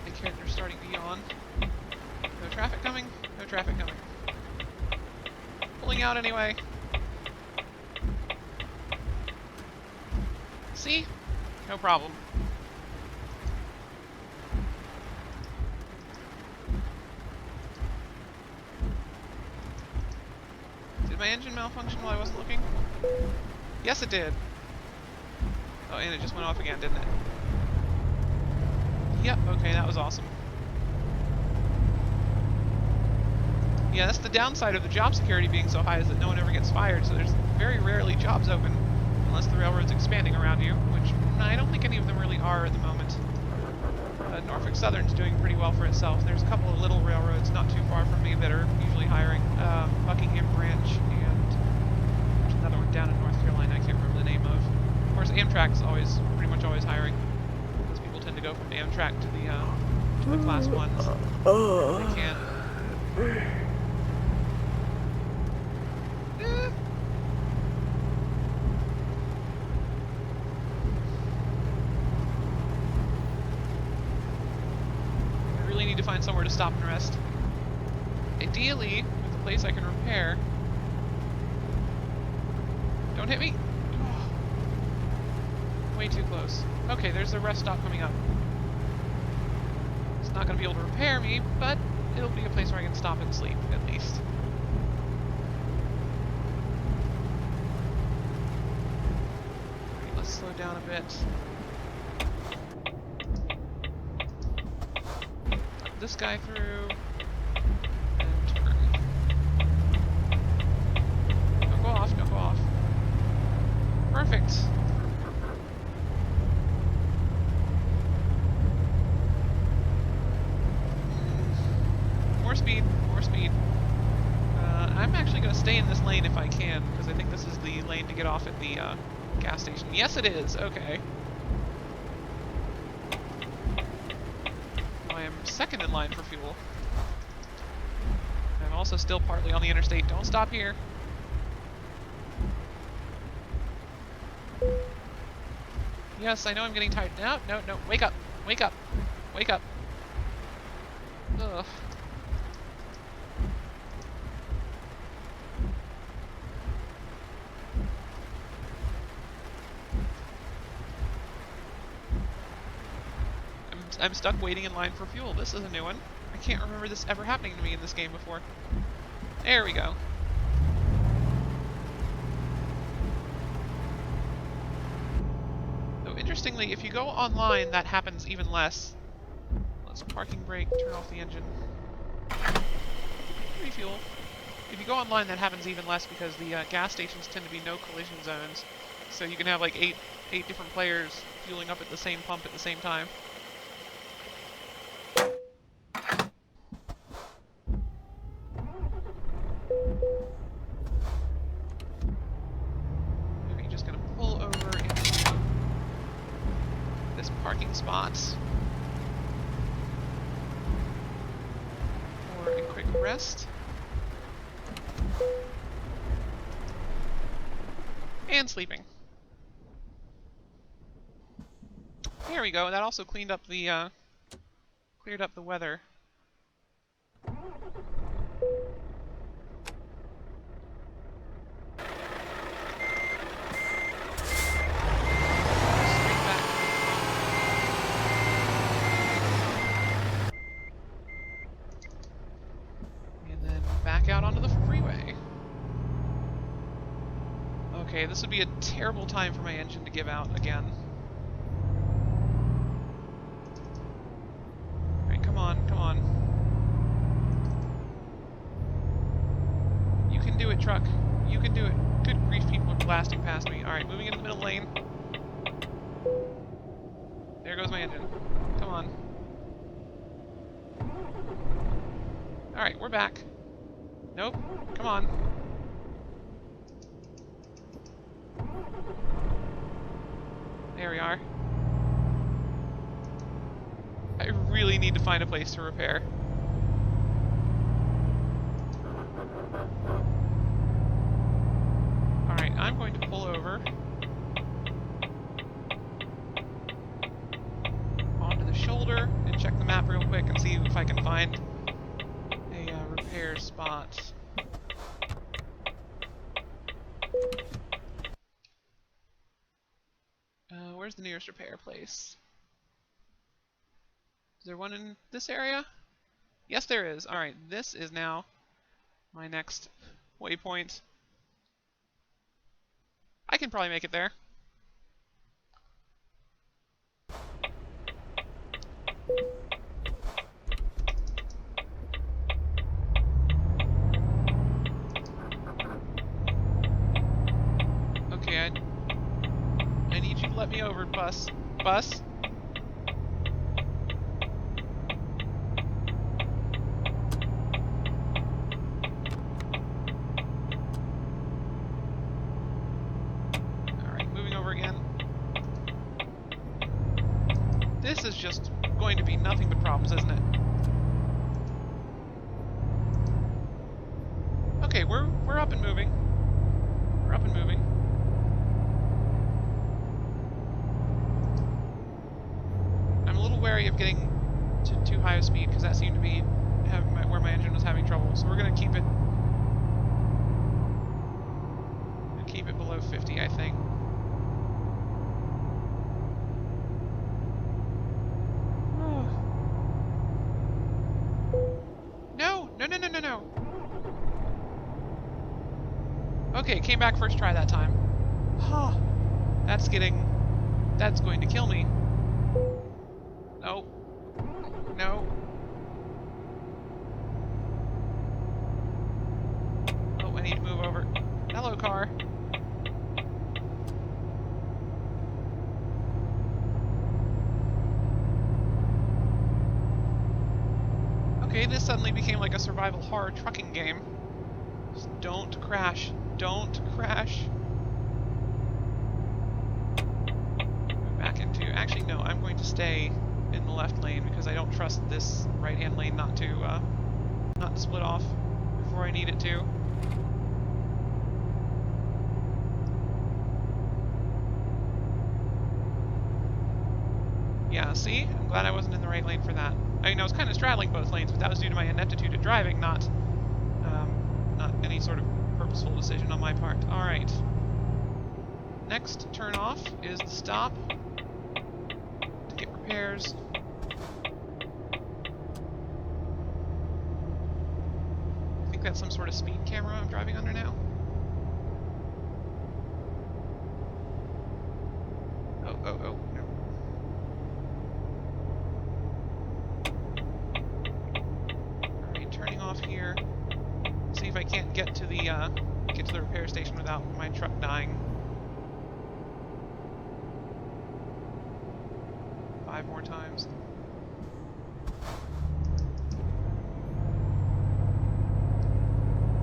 The character's starting to yawn. No traffic coming? No traffic coming. Pulling out anyway. See? No problem. Did my engine malfunction while I wasn't looking? Yes, it did. Oh, and it just went off again, didn't it? Yep, okay, that was awesome. Yeah, that's the downside of the job security being so high, is that no one ever gets fired, so there's very rarely jobs open, unless the railroad's expanding around you, which I don't think any of them really are at the moment. Norfolk Southern's doing pretty well for itself. There's a couple of little railroads not too far from me that are usually hiring. Buckingham Branch, and there's another one down in North Carolina I can't remember the name of. Of course, Amtrak's pretty much always hiring, because people tend to go from Amtrak to the Class 1s if they can. To find somewhere to stop and rest. Ideally, with a place I can repair. Don't hit me! Oh. Way too close. Okay, there's a rest stop coming up. It's not going to be able to repair me, but it'll be a place where I can stop and sleep, at least. Alright, let's slow down a bit. This guy through, and turn. Don't go off, don't go off. Perfect. More speed, more speed. I'm actually going to stay in this lane if I can, because I think this is the lane to get off at the gas station. Yes, it is. Okay. I am second in line for fuel. I'm also still partly on the interstate. Don't stop here. Yes, I know I'm getting tired. No, no, no. Wake up. Wake up. Wake up. Ugh. I'm stuck waiting in line for fuel. This is a new one. I can't remember this ever happening to me in this game before. There we go. So interestingly, if you go online, that happens even less. Let's parking brake, turn off the engine. Refuel. If you go online, that happens even less because the gas stations tend to be no collision zones. So you can have like eight different players fueling up at the same pump at the same time. Spots for a quick rest and sleeping. There we go. That also cleaned up the cleared up the weather. Okay, this would be a terrible time for my engine to give out again. Alright, come on, come on. You can do it, truck. You can do it. Good grief, people are blasting past me. Alright, moving into the middle lane. There goes my engine. Come on. Alright, we're back. Nope. Come on. There we are. I really need to find a place to repair. Alright, I'm going to pull over onto the shoulder and check the map real quick and see if I can find a repair spot. Where's the nearest repair place? Is there one in this area? Yes, there is. Alright, this is now my next waypoint. I can probably make it there. Okay, I need you to let me over, bus. Bus? Alright, moving over again. This is just going to be nothing but problems, isn't it? Okay, we're up and moving. We're up and moving. I'm a little wary of getting to too high of speed because that seemed to be where my engine was having trouble. So we're gonna keep it below 50, I think. No. Okay, came back first try that time. Huh. That's going to kill me. No. No. Oh, I need to move over. Hello, car. Okay, this suddenly became like a survival horror trucking game. Just don't crash. Don't crash. Move back into... Actually, no, I'm going to stay in the left lane because I don't trust this right-hand lane not to split off before I need it to. Yeah, see? I'm glad I wasn't in the right lane for that. I mean, I was kind of straddling both lanes, but that was due to my ineptitude at driving, not any sort of purposeful decision on my part. Alright. Next turn off is the stop to get repairs. I think that's some sort of speed camera I'm driving under now. Oh, no. Alright, turning off here. See if I can't get to the repair station without my truck dying. 5 more times.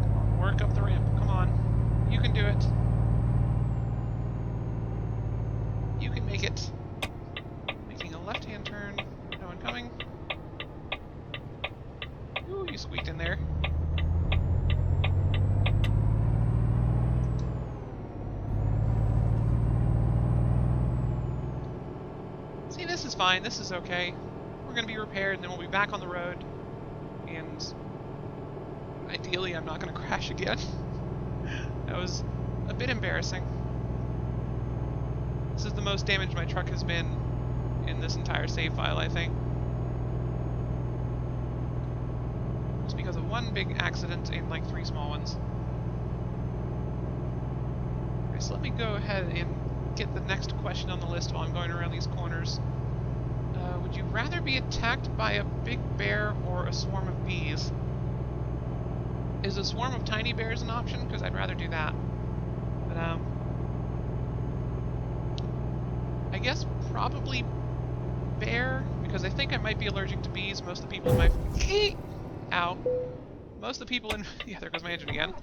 Come on, work up the ramp. Come on. You can do it. You can make it. Making a left-hand turn. No one coming. Ooh, you squeaked in there. See, this is fine. This is okay. We're going to be repaired, and then we'll be back on the road. And ideally, I'm not going to crash again. That was a bit embarrassing. This is the most damaged my truck has been in this entire save file, I think. Just because of one big accident and like 3 small ones. Alright, so let me go ahead and get the next question on the list while I'm going around these corners. Would you rather be attacked by a big bear or a swarm of bees? Is a swarm of tiny bears an option? Because I'd rather do that. But, I guess probably bear, because I think I might be allergic to bees. Most of the people in my... Ow. Most of the people in... Yeah, there goes my engine again.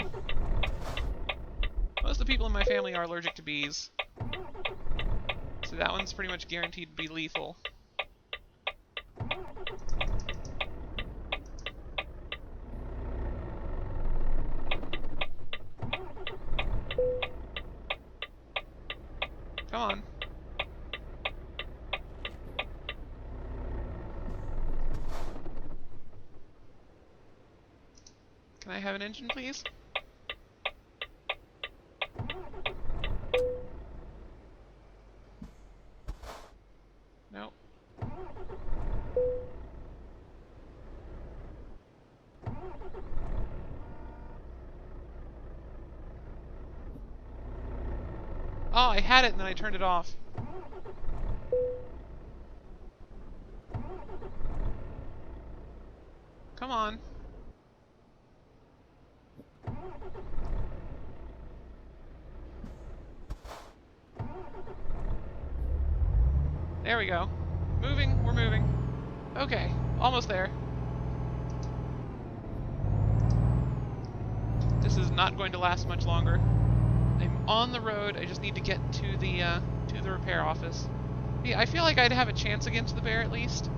Most of the people in my family are allergic to bees. So that one's pretty much guaranteed to be lethal. Come on. Can I have an engine, please? Nope. Oh, I had it and then I turned it off. Come on. There we go. Moving, we're moving. Okay, almost there. This is not going to last much longer. I'm on the road, I just need to get to the repair office. Yeah, I feel like I'd have a chance against the bear at least.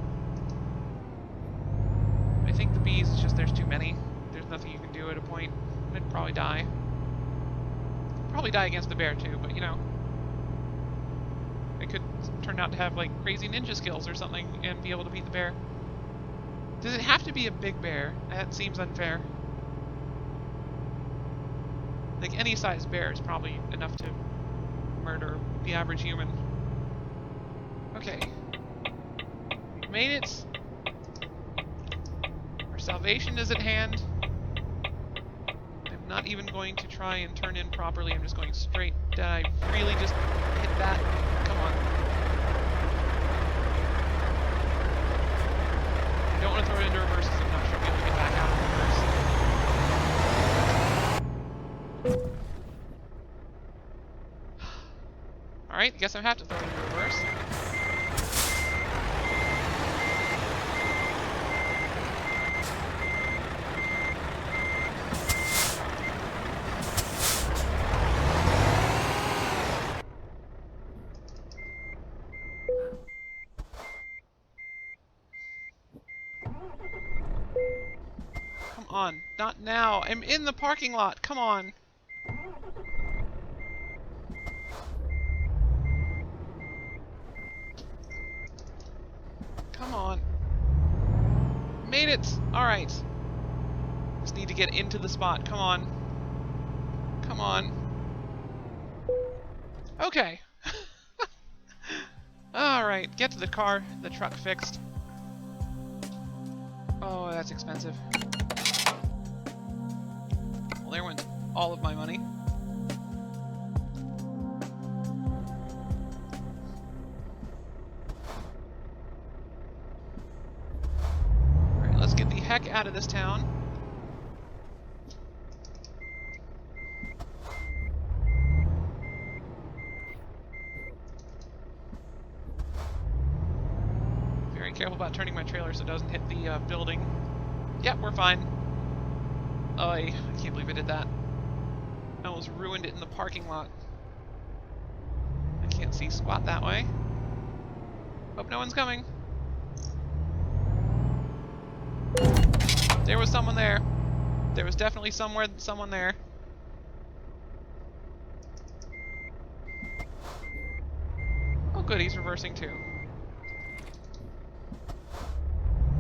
I think the bees, it's just there's too many. There's nothing you can do at a point. I'd probably die. Probably die against the bear too, but you know. I could turn out to have like crazy ninja skills or something and be able to beat the bear. Does it have to be a big bear? That seems unfair. Like any size bear is probably enough to murder the average human. Okay. We've made it. Our salvation is at hand. I'm not even going to try and turn in properly. I'm just going straight. Did I really just hit that? Come on. I don't want to throw it into reverse because I'm not sure I'll be able to get back out of reverse. Alright, guess I have to throw it into reverse. Come on, not now. I'm in the parking lot. Come on. Come on. Made it! Alright. Just need to get into the spot. Come on. Come on. Okay. Alright, get to the car. The truck fixed. Oh, that's expensive. Well, there went all of my money. Alright, let's get the heck out of this town. Very careful about turning my trailer so it doesn't hit the building. Yep, we're fine. Oh, I can't believe I did that. I almost ruined it in the parking lot. I can't see squat that way. Hope no one's coming. There was someone there. There was definitely someone there. Oh good, he's reversing too.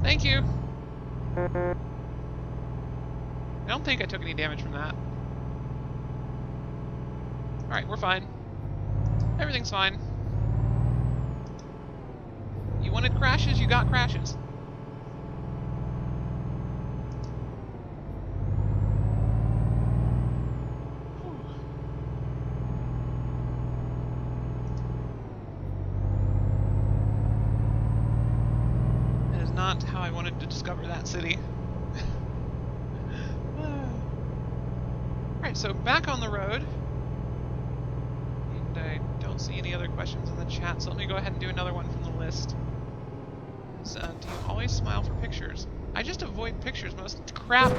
Thank you! I don't think I took any damage from that. Alright, we're fine. Everything's fine. You wanted crashes, you got crashes. not how I wanted to discover that city. Alright, so back on the road. And I don't see any other questions in the chat, so let me go ahead and do another one from the list. Do you always smile for pictures? I just avoid pictures most of the crap.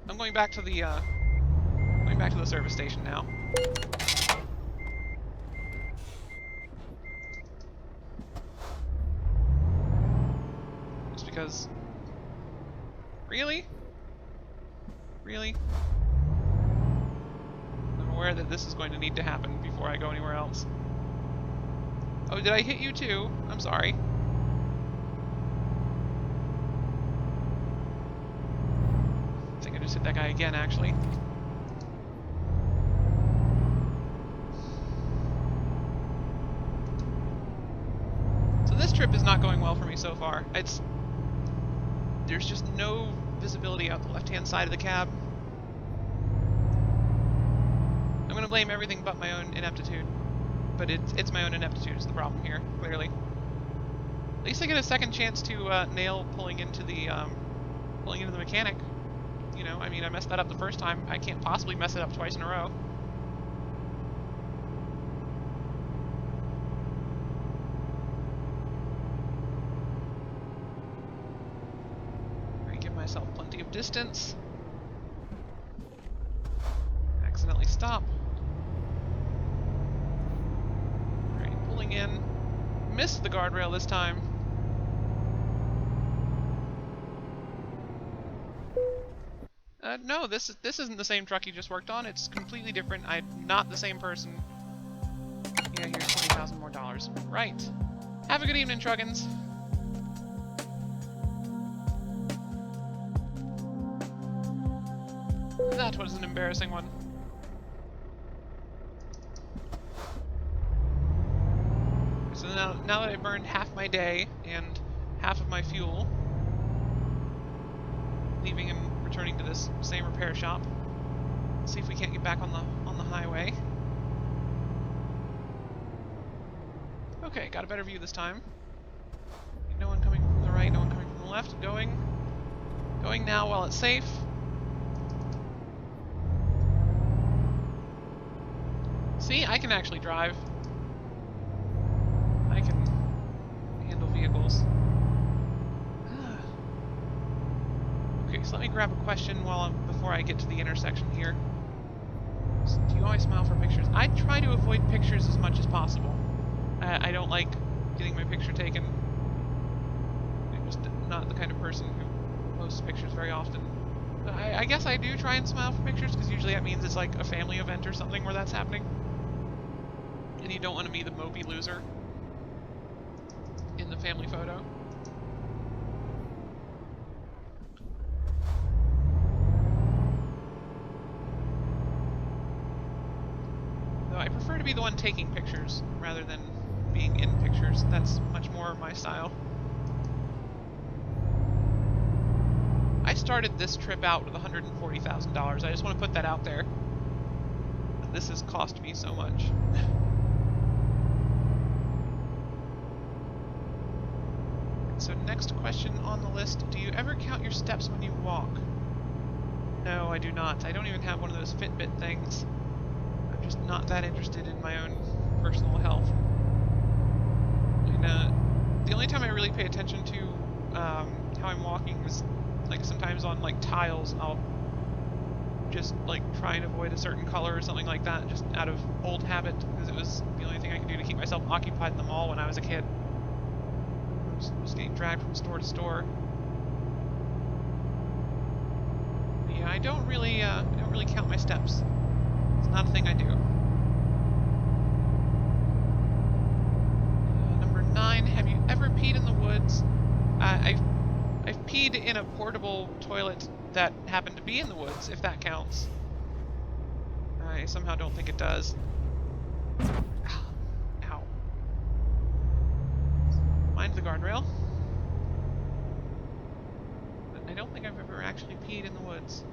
I'm going back to the service station now. Just because. Really? Really? I'm aware that this is going to need to happen before I go anywhere else. Oh, did I hit you too? I'm sorry. I think I just hit that guy again, actually. So this trip is not going well for me so far. There's just no visibility out the left-hand side of the cab. I'm going to blame everything but my own ineptitude. But it's my own ineptitude is the problem here, clearly. At least I get a second chance to nail pulling into the mechanic. You know, I mean, I messed that up the first time. I can't possibly mess it up twice in a row. Give myself plenty of distance. Accidentally stop. Alright, pulling in. Missed the guardrail this time. No, this isn't the same truck you just worked on. It's completely different. I'm not the same person. Yeah, here's $20,000 more. Right. Have a good evening, Truggins. That was an embarrassing one. So now that I've burned half my day and half of my fuel, leaving and returning to this same repair shop, let's see if we can't get back on the highway. Okay, got a better view this time. No one coming from the right, no one coming from the left. Going now while it's safe. See, I can actually drive. I can handle vehicles. Okay, so let me grab a question before I get to the intersection here. So, do you always smile for pictures? I try to avoid pictures as much as possible. I don't like getting my picture taken. I'm just not the kind of person who posts pictures very often. But I guess I do try and smile for pictures, because usually that means it's like a family event or something where that's happening. And you don't want to be the mopey loser in the family photo. Though I prefer to be the one taking pictures rather than being in pictures. That's much more my style. I started this trip out with $140,000. I just want to put that out there. This has cost me so much. So next question on the list, do you ever count your steps when you walk? No, I do not. I don't even have one of those Fitbit things. I'm just not that interested in my own personal health. And the only time I really pay attention to how I'm walking is like sometimes on like tiles. I'll just like try and avoid a certain color or something like that, just out of old habit, because it was the only thing I could do to keep myself occupied in the mall when I was a kid. I was getting dragged from store to store. Yeah, I don't really count my steps. It's not a thing I do. Number 9, have you ever peed in the woods? I've peed in a portable toilet that happened to be in the woods, if that counts. I somehow don't think it does. Ow. Mind the guardrail. But I don't think I've ever actually peed in the woods.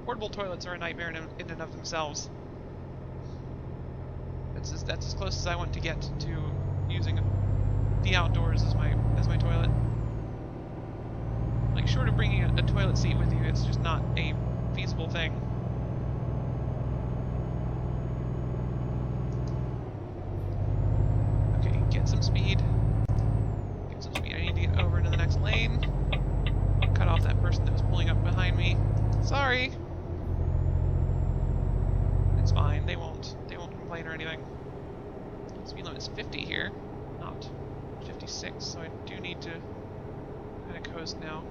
Portable toilets are a nightmare in and of themselves. That's as close as I want to get to using the outdoors as my toilet. Like, short of bringing a toilet seat with you, it's just not a feasible thing. Okay, get some speed. Get some speed. I need to get over into the next lane. Cut off that person that was pulling up behind me. Sorry. It's fine. They won't complain or anything. Speed limit is 50 here, not 56, so I do need to kind of coast now.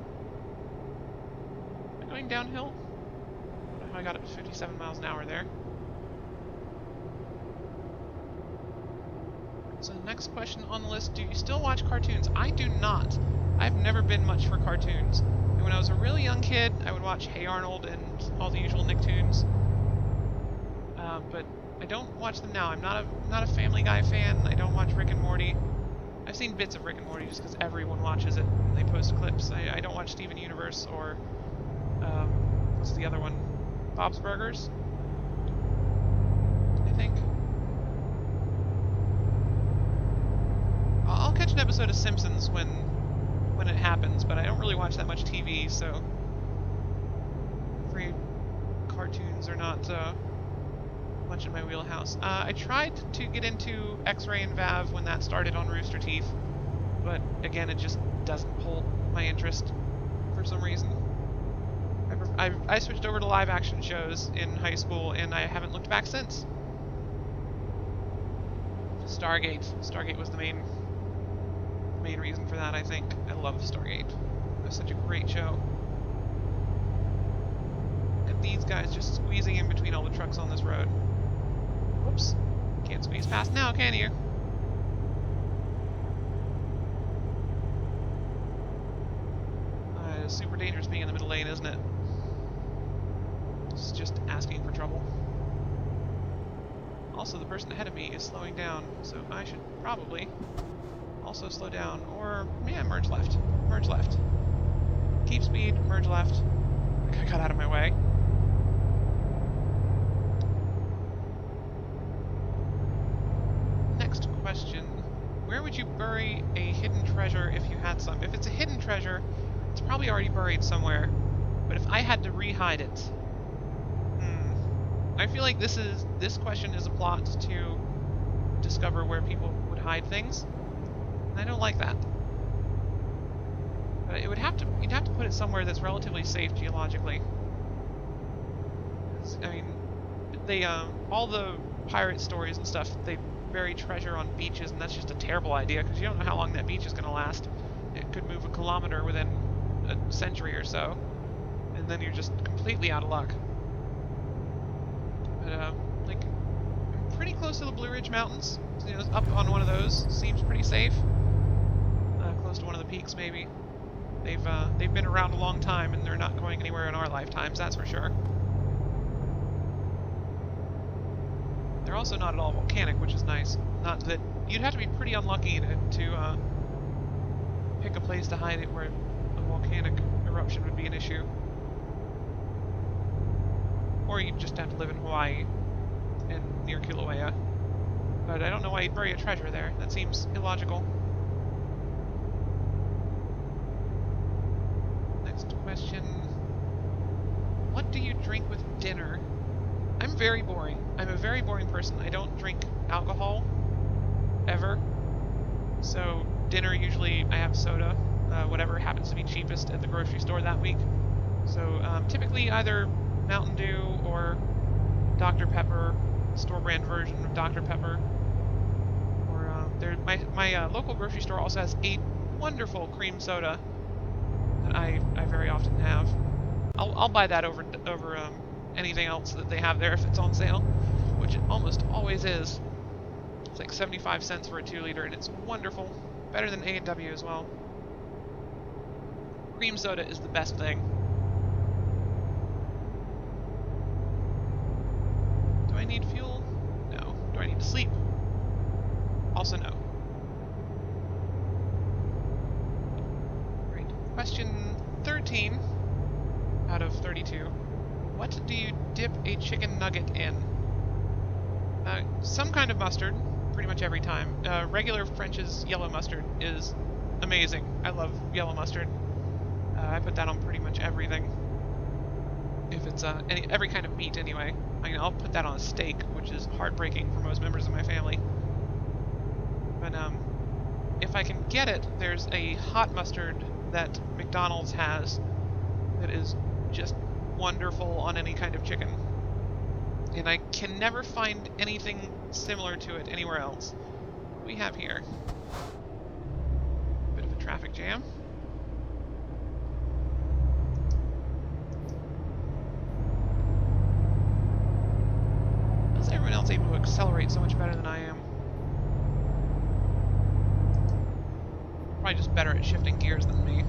Am I going downhill? I don't know how I got up to 57 miles an hour there. So the next question on the list, do you still watch cartoons? I do not. I've never been much for cartoons. And when I was a really young kid, I would watch Hey Arnold and all the usual Nicktoons. But I don't watch them now. I'm not a Family Guy fan. I don't watch Rick and Morty. I've seen bits of Rick and Morty just because everyone watches it and they post clips. I don't watch Steven Universe or what's the other one? Bob's Burgers, I think. I'll catch an episode of Simpsons when it happens, but I don't really watch that much TV, so I'm afraid cartoons are not much in my wheelhouse. I tried to get into X-Ray and Vav when that started on Rooster Teeth, but again, it just doesn't hold my interest for some reason. I switched over to live action shows in high school, and I haven't looked back since. Stargate was the main reason for that, I think. I love Stargate. It was such a great show. And these guys just squeezing in between all the trucks on this road. Whoops. Can't squeeze past now, can you? It's super dangerous being in the middle lane, isn't it? It's just asking for trouble. Also, the person ahead of me is slowing down, so I should probably also slow down, or, yeah, merge left. Merge left. Keep speed, merge left. I got out of my way. Next question. Where would you bury a hidden treasure if you had some? If it's a hidden treasure, it's probably already buried somewhere. But if I had to re-hide it... I feel like this question is a plot to discover where people would hide things. And I don't like that. But you'd have to put it somewhere that's relatively safe geologically. I mean, they all the pirate stories and stuff, they bury treasure on beaches, and that's just a terrible idea because you don't know how long that beach is going to last. It could move a kilometer within a century or so, and then you're just completely out of luck. But like, I'm pretty close to the Blue Ridge Mountains. So, you know, up on one of those seems pretty safe. Close to one of the peaks, maybe. They've been around a long time, and they're not going anywhere in our lifetimes. That's for sure. They're also not at all volcanic, which is nice. Not that you'd have to be pretty unlucky to pick a place to hide it where a volcanic eruption would be an issue. Or you'd just have to live in Hawaii and near Kilauea. But I don't know why you'd bury a treasure there. That seems illogical. Next question. What do you drink with dinner? I'm very boring. I'm a very boring person. I don't drink alcohol, ever. So dinner, usually I have soda, whatever happens to be cheapest at the grocery store that week. So typically either Mountain Dew or Dr. Pepper, store-brand version of Dr. Pepper. Or my local grocery store also has a wonderful cream soda that I very often have. I'll buy that over anything else that they have there if it's on sale, which it almost always is. It's like 75 cents for a 2-liter, and it's wonderful. Better than A&W as well. Cream soda is the best thing. Do I need fuel? No. Do I need to sleep? Also no. Great. Question 13 out of 32. What do you dip a chicken nugget in? Some kind of mustard, pretty much every time. Regular French's yellow mustard is amazing. I love yellow mustard. I put that on pretty much everything. If it's every kind of meat anyway. I mean, I'll put that on a steak, which is heartbreaking for most members of my family. But if I can get it, there's a hot mustard that McDonald's has that is just wonderful on any kind of chicken. And I can never find anything similar to it anywhere else. What we have here? Bit of a traffic jam. How's everyone else able to accelerate so much better than I am? Probably just better at shifting gears than me.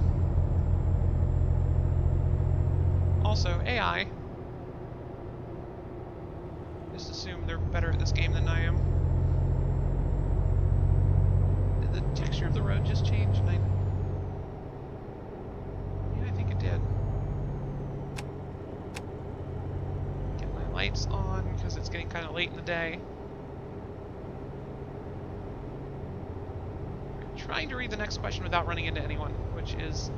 Also, AI. Just assume they're better at this game than I am. Did the texture of the road just change? Yeah, I think it did. Get my lights on, because it's getting kind of late in the day. I'm trying to read the next question without running into anyone, which is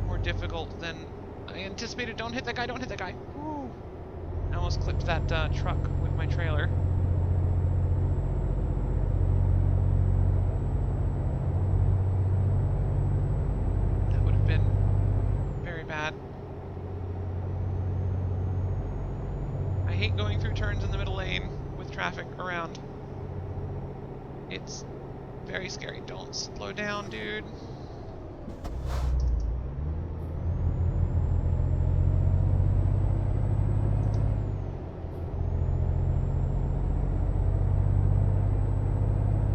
more difficult than I anticipated. Don't hit that guy, don't hit that guy! Woo. I almost clipped that truck with my trailer. That would have been very bad. I hate going through turns in the middle lane with traffic around. It's very scary. Don't slow down, dude.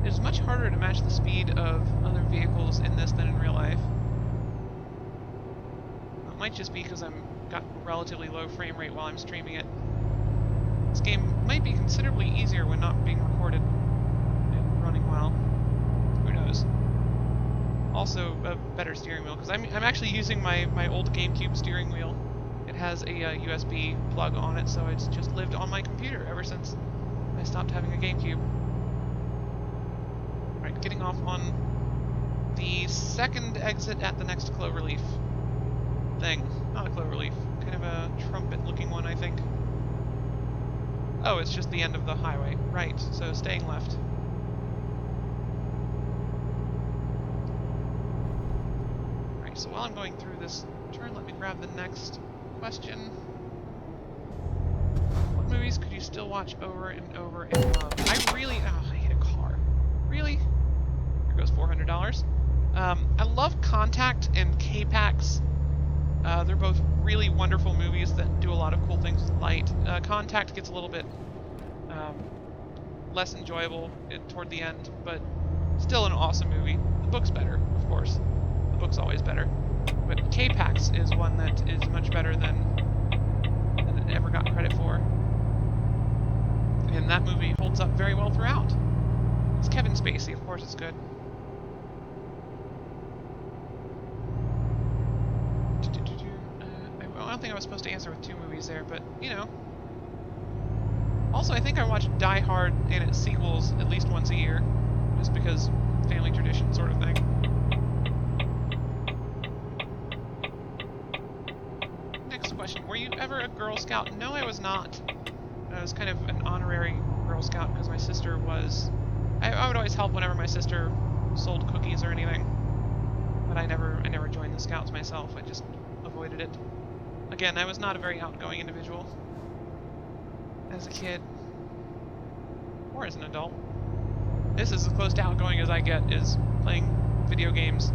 It's much harder to match the speed of other vehicles in this than in real life. It might just be because I'm got relatively low frame rate while I'm streaming it. This game might be considerably easier when not being recorded and running well. Who knows? Also, a better steering wheel, because I'm actually using my old GameCube steering wheel. It has a USB plug on it, so it's just lived on my computer ever since I stopped having a GameCube. Alright, getting off on the second exit at the next cloverleaf thing. Not a cloverleaf, kind of a trumpet-looking one, I think. Oh, it's just the end of the highway. Right, so staying left. Alright, so while I'm going through this turn, let me grab the next question. What movies could you still watch over and over and love? I really... Oh, I hit a car. Really? Here goes $400. I love Contact and K-Pax. They're both really wonderful movies that do a lot of cool things with light. Contact gets a little bit less enjoyable toward the end, but still an awesome movie. The book's better, of course. The book's always better. But K-Pax is one that is much better than it ever got credit for. And that movie holds up very well throughout. It's Kevin Spacey, of course it's good. I don't think I was supposed to answer with 2 movies there, but, you know. Also, I think I watch Die Hard and its sequels at least once a year, just because family tradition sort of thing. Next question. Were you ever a Girl Scout? No, I was not. I was kind of an honorary Girl Scout because my sister was... I would always help whenever my sister sold cookies or anything. But I never joined the Scouts myself. I just avoided it. Again, I was not a very outgoing individual as a kid or as an adult. This is as close to outgoing as I get, is playing video games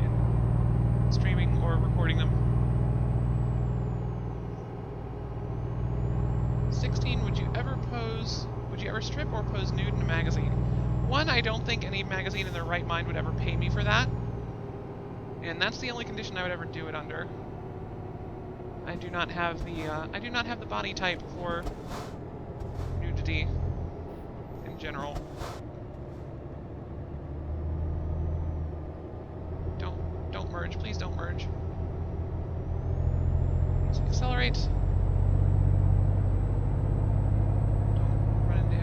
and streaming or recording them. 16, would you ever strip or pose nude in a magazine? One, I don't think any magazine in their right mind would ever pay me for that. And that's the only condition I would ever do it under. I do not have the body type for nudity in general. Don't merge, please don't merge. Let's accelerate. Don't run into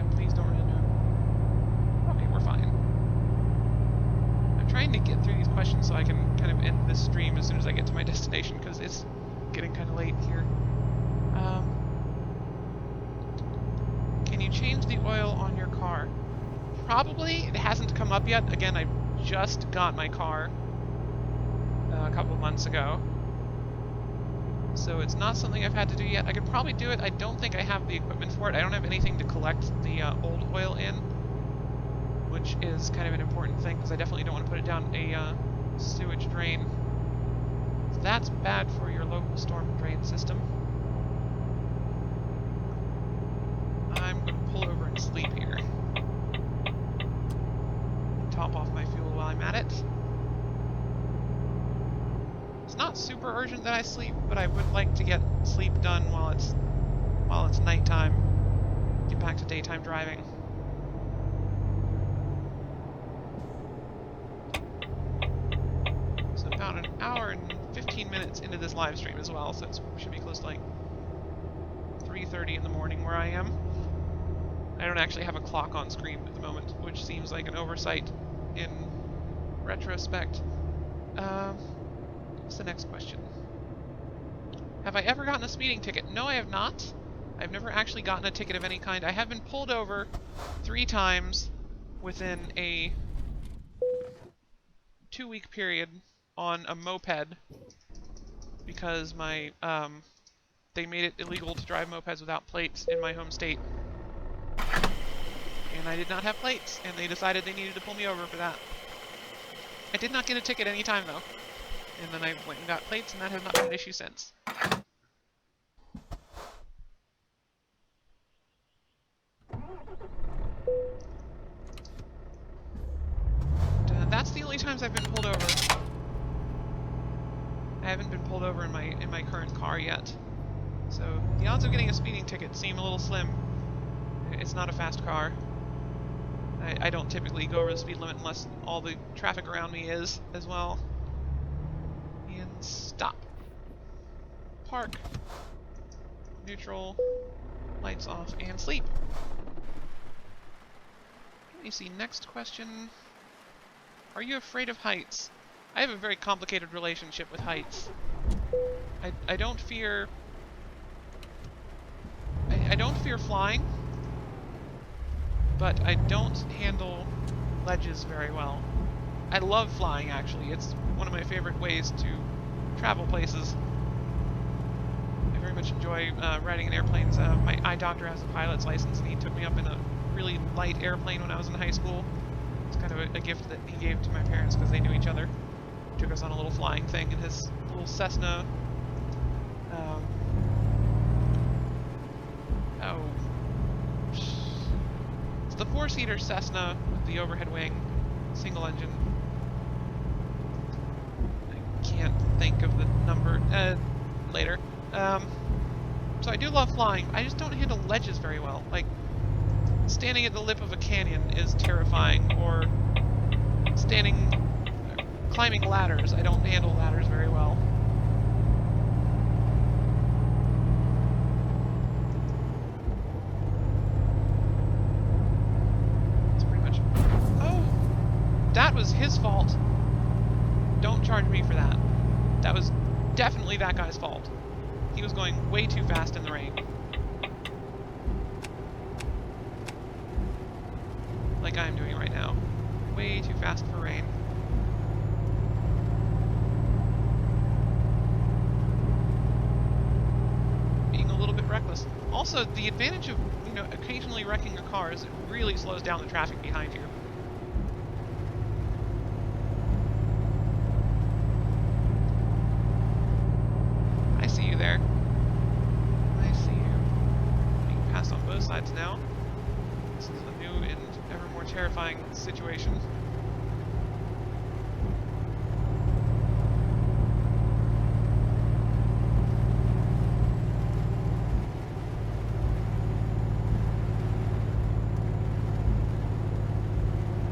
this stream as soon as I get to my destination, because it's getting kind of late here. Can you change the oil on your car? Probably. It hasn't come up yet. Again, I just got my car a couple of months ago. So it's not something I've had to do yet. I could probably do it. I don't think I have the equipment for it. I don't have anything to collect the old oil in, which is kind of an important thing, because I definitely don't want to put it down a sewage drain. So that's bad for your local storm drain system. I'm going to pull over and sleep here. Top off my fuel while I'm at it. It's not super urgent that I sleep, but I would like to get sleep done while it's nighttime. Get back to daytime driving. So about an hour and 15 minutes into this live stream as well, so it should be close to like 3:30 in the morning where I am. I don't actually have a clock on screen at the moment, which seems like an oversight in retrospect. What's the next question? Have I ever gotten a speeding ticket? No, I have not. I've never actually gotten a ticket of any kind. I have been pulled over 3 times within a 2-week period on a moped because my they made it illegal to drive mopeds without plates in my home state. And I did not have plates, and they decided they needed to pull me over for that. I did not get a ticket any time though. And then I went and got plates, and that has not been an issue since. That's the only times I've been pulled over. I haven't been pulled over in my current car yet. So the odds of getting a speeding ticket seem a little slim. It's not a fast car. I don't typically go over the speed limit unless all the traffic around me is as well. And stop. Park. Neutral. Lights off and sleep. Let me see, next question. Are you afraid of heights? I have a very complicated relationship with heights. I don't fear... I don't fear flying, but I don't handle ledges very well. I love flying, actually. It's one of my favorite ways to travel places. I very much enjoy riding in airplanes. My eye doctor has a pilot's license, and he took me up in a really light airplane when I was in high school. It's kind of a gift that he gave to my parents because they knew each other. He took us on a little flying thing in his little Cessna. It's the 4-seater Cessna with the overhead wing, single engine. I can't think of the number later. So I do love flying. I just don't handle ledges very well. Like, standing at the lip of a canyon is terrifying, or climbing ladders. I don't handle ladders very well. That's pretty much... Oh! That was his fault. Don't charge me for that. That was definitely that guy's fault. He was going way too fast in the rain. Like I'm doing right now. Way too fast for rain. Being a little bit reckless. Also, the advantage of, occasionally wrecking a car is it really slows down the traffic behind you. I see you there. I see you. Being passed on both sides now. This is a new and ever more terrifying situation.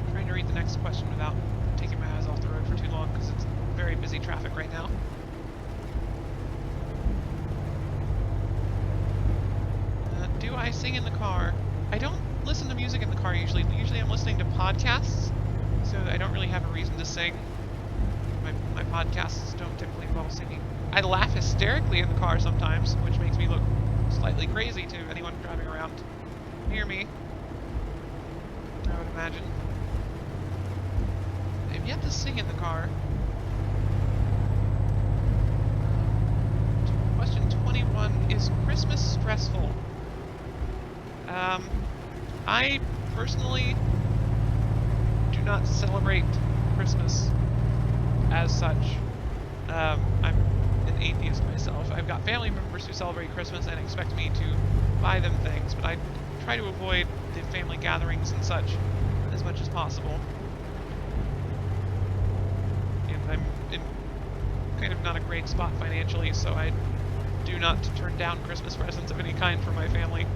I'm trying to read the next question without taking my eyes off the road for too long because it's very busy traffic right now. Do I sing in the car? I don't listen to music in the car usually. Usually I'm listening to podcasts, so I don't really have a reason to sing. my podcasts don't typically involve singing. I laugh hysterically in the car sometimes, which makes me look slightly crazy to anyone driving around near me, I would imagine. I've yet to sing in the car. Question 21, is Christmas stressful? I personally do not celebrate Christmas as such. I'm an atheist myself. I've got family members who celebrate Christmas and expect me to buy them things, but I try to avoid the family gatherings and such as much as possible. And I'm in kind of not a great spot financially, so I do not turn down Christmas presents of any kind for my family.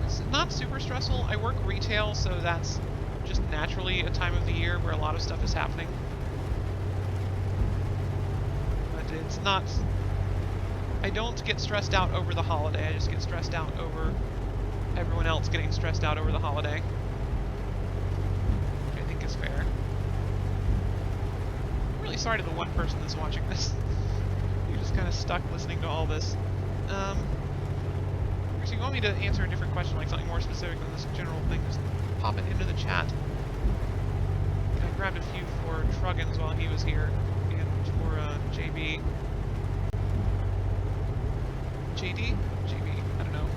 It's not super stressful. I work retail, so that's just naturally a time of the year where a lot of stuff is happening. But it's not... I don't get stressed out over the holiday, I just get stressed out over everyone else getting stressed out over the holiday. Which I think is fair. I'm really sorry to the one person that's watching this. You're just kind of stuck listening to all this. If you want me to answer a different question, like something more specific than this general thing, just pop it into the chat. I grabbed a few for Truggins while he was here, and for JB. JD? JB, I don't know.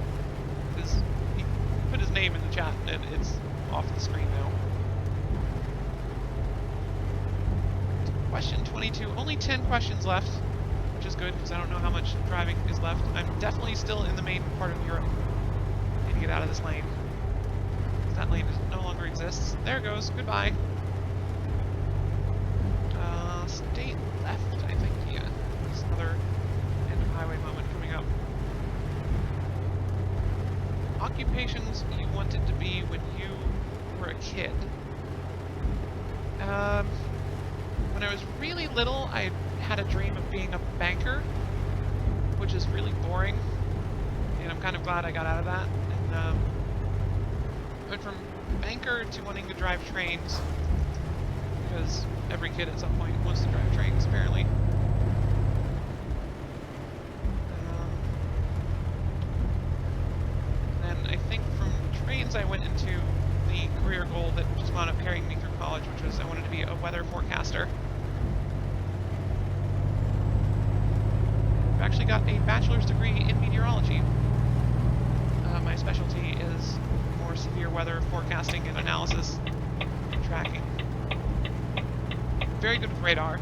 He put his name in the chat, and it's off the screen now. Question 22, only 10 questions left, which is good, because I don't know how much driving is left. I'm definitely still in the main part of Europe. I need to get out of this lane. That lane no longer exists. There it goes. Goodbye. State left, I think. Yeah. There's another end of highway moment coming up. Occupations you wanted to be when you were a kid. When I was really little, I had a dream of being a banker, which is really boring, and I'm kind of glad I got out of that. And went from banker to wanting to drive trains, because every kid at some point wants to drive trains, apparently. Then I think from trains I went into the career goal that just wound up carrying me through college, which was I wanted to be a weather forecaster. I've actually got a bachelor's degree in meteorology. My specialty is more severe weather forecasting and analysis and tracking. Very good with radar,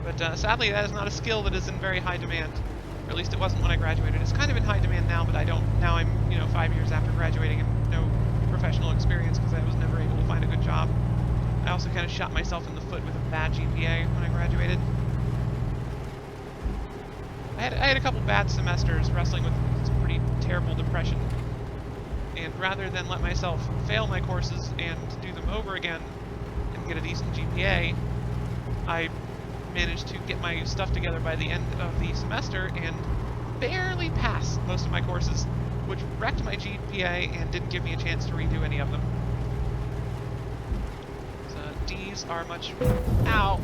but sadly that is not a skill that is in very high demand. Or at least it wasn't when I graduated. It's kind of in high demand now, but now I'm, 5 years after graduating and no professional experience because I was never able to find a good job. I also kind of shot myself in the foot with a bad GPA when I graduated. I had a couple bad semesters wrestling with some pretty terrible depression, and rather than let myself fail my courses and do them over again and get a decent GPA, I managed to get my stuff together by the end of the semester and barely pass most of my courses, which wrecked my GPA and didn't give me a chance to redo any of them. So D's are much... Ow!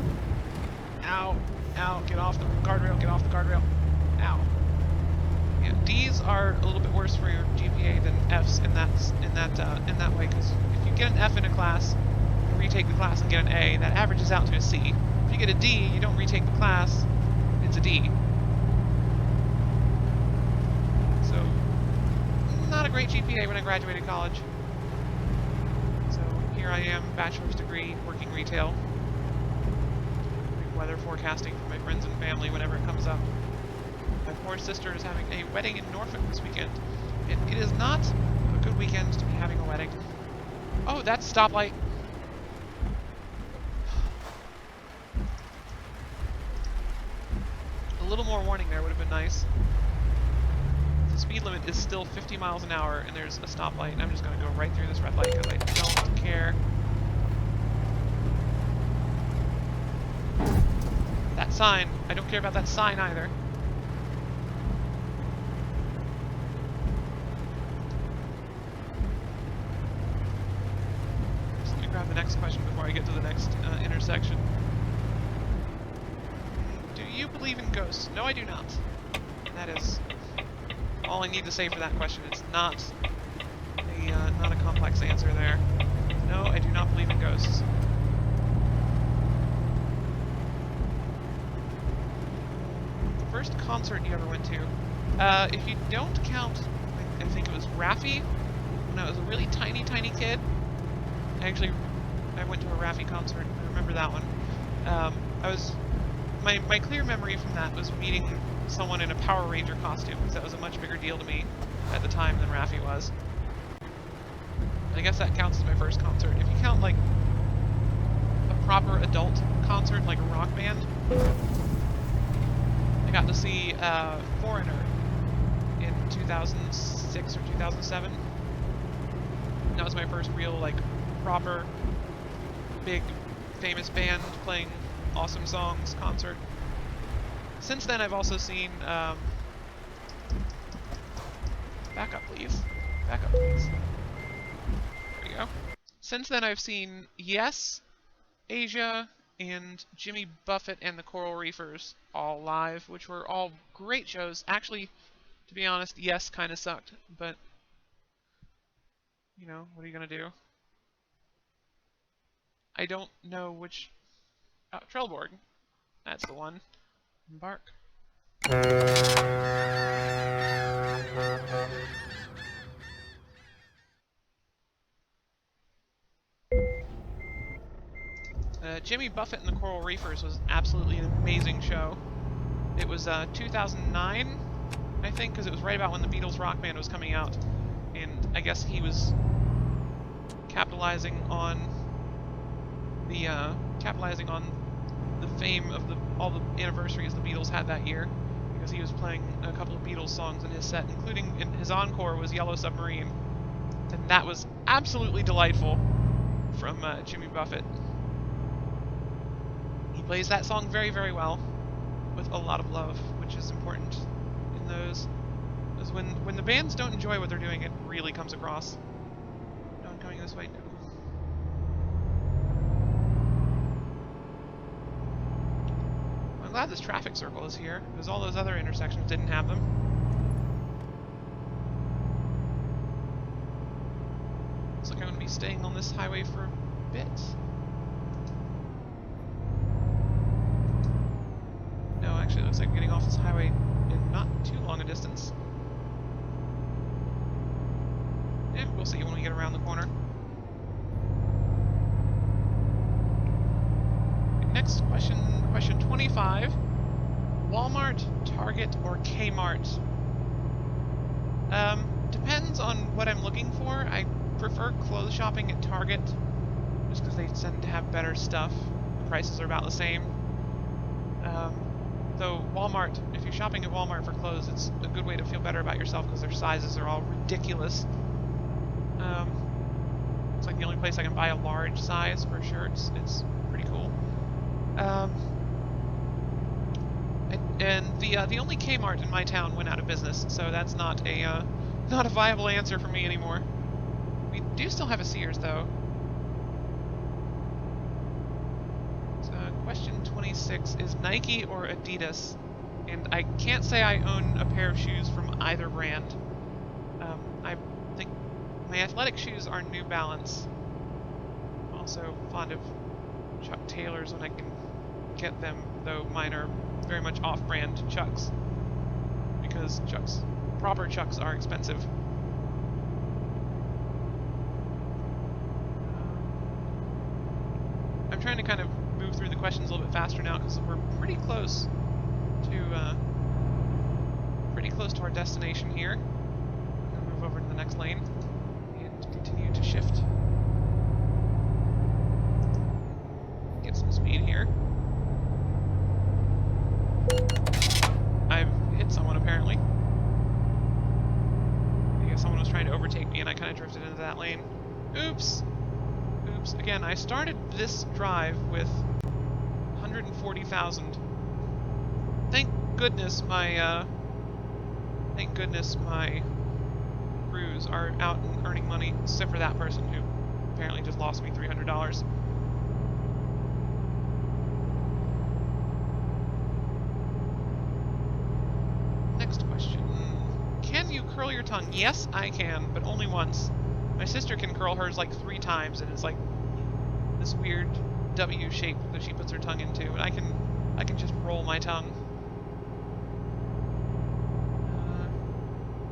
Ow! Ow! Get off the guardrail! Get off the guardrail! Ow! Yeah, D's are a little bit worse for your GPA than F's in that way, because if you get an F in a class, you retake the class and get an A, that averages out to a C. If you get a D, you don't retake the class, it's a D. So, not a great GPA when I graduated college. So, here I am, bachelor's degree, working retail, doing weather forecasting for my friends and family whenever it comes up. My poor sister is having a wedding in Norfolk this weekend, and it is not a good weekend to be having a wedding. Oh, that's a stoplight. A little more warning there would have been nice. The speed limit is still 50 miles an hour, and there's a stoplight, and I'm just going to go right through this red light because I don't care. That sign. I don't care about that sign either. the next question before I get to the next intersection. Do you believe in ghosts? No, I do not. And that is all I need to say for that question. It's not a complex answer there. No, I do not believe in ghosts. First concert you ever went to? If you don't count, I think it was Raffi, when I was a really tiny kid. I went to a Raffi concert. I remember that one. My clear memory from that was meeting someone in a Power Ranger costume, because that was a much bigger deal to me at the time than Raffi was. I guess that counts as my first concert. If you count, like, a proper adult concert, like a rock band, I got to see Foreigner in 2006 or 2007. That was my first real, like, proper, big, famous band playing awesome songs concert. Since then, I've also seen, back up, please. Back up, please. There we go. Since then, I've seen Yes, Asia, and Jimmy Buffett and the Coral Reefers all live, which were all great shows. Actually, to be honest, Yes kind of sucked, but, you know, what are you gonna do? I don't know which... Oh, Trelleborg. That's the one. Embark. Jimmy Buffett and the Coral Reefers was absolutely an amazing show. It was 2009, I think, because it was right about when the Beatles Rock Band was coming out, and I guess he was capitalizing on the fame of all the anniversaries the Beatles had that year, because he was playing a couple of Beatles songs in his set, including in his encore was Yellow Submarine, and that was absolutely delightful from Jimmy Buffett. He plays that song very, very well, with a lot of love, which is important in those. Because when the bands don't enjoy what they're doing, it really comes across. No one coming this way. No. I'm glad this traffic circle is here, because all those other intersections didn't have them. Looks like I'm going to be staying on this highway for a bit. No, actually, it looks like I'm getting off this highway in not too long a distance. Yeah, we'll see when we get around the corner. Next question, question 25. Walmart, Target, or Kmart? Depends on what I'm looking for. I prefer clothes shopping at Target, just because they tend to have better stuff. The prices are about the same. Though Walmart, if you're shopping at Walmart for clothes, it's a good way to feel better about yourself because their sizes are all ridiculous. It's like the only place I can buy a large size for shirts. It's pretty cool. And the only Kmart in my town went out of business, so that's not a viable answer for me anymore. We do still have a Sears though. Question 26 is Nike or Adidas, and I can't say I own a pair of shoes from either brand. I think my athletic shoes are New Balance. I'm also fond of Chuck Taylors when I can get them, though mine are very much off-brand Chucks, because proper Chucks are expensive. I'm trying to kind of move through the questions a little bit faster now because we're pretty close to our destination here. I'm gonna move over to the next lane and continue to shift. Get some speed here. I've hit someone apparently. I guess someone was trying to overtake me and I kind of drifted into that lane. Oops! Oops. Again, I started this drive with 140,000. Thank goodness my crews are out and earning money, except for that person who apparently just lost me $300. Next question. Can you curl your tongue? Yes, I can, but only once. My sister can curl hers like 3 times, and it's like this weird W shape that she puts her tongue into, and I can just roll my tongue.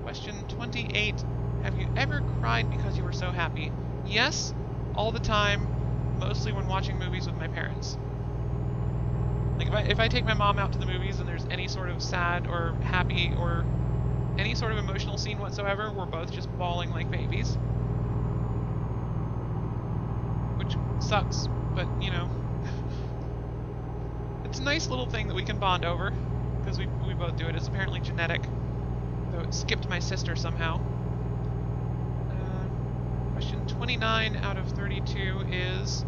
Question 28. Have you ever cried because you were so happy? Yes, all the time, mostly when watching movies with my parents. Like if I take my mom out to the movies and there's any sort of sad or happy or any sort of emotional scene whatsoever, we're both just bawling like babies. Which sucks, but you know, it's a nice little thing that we can bond over, because we both do it. It's apparently genetic, though it skipped my sister somehow. Question 29 out of 32 is,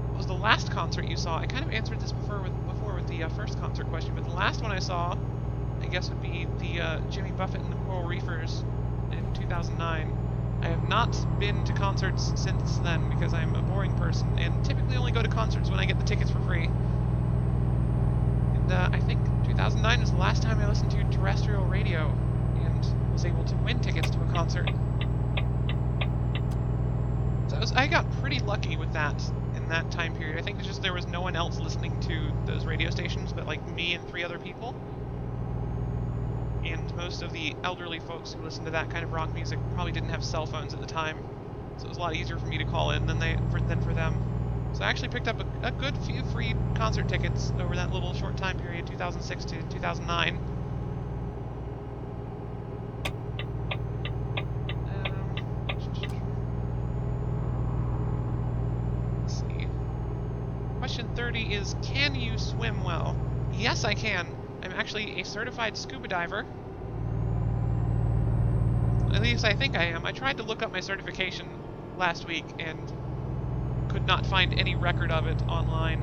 what was the last concert you saw? I kind of answered this before with the first concert question, but the last one I saw, I guess, would be the Jimmy Buffett and the Coral Reefers in 2009. I have not been to concerts since then because I'm a boring person and typically only go to concerts when I get the tickets for free. And I think 2009 was the last time I listened to terrestrial radio and was able to win tickets to a concert. So I got pretty lucky with that in that time period. I think it's just there was no one else listening to those radio stations but like me and 3 other people. And most of the elderly folks who listened to that kind of rock music probably didn't have cell phones at the time, so it was a lot easier for me to call in than for them. So I actually picked up a good few free concert tickets over that little short time period, 2006 to 2009. Let's see. Question 30 is, can you swim well? Yes, I can. I'm actually a certified scuba diver. At least I think I am. I tried to look up my certification last week and could not find any record of it online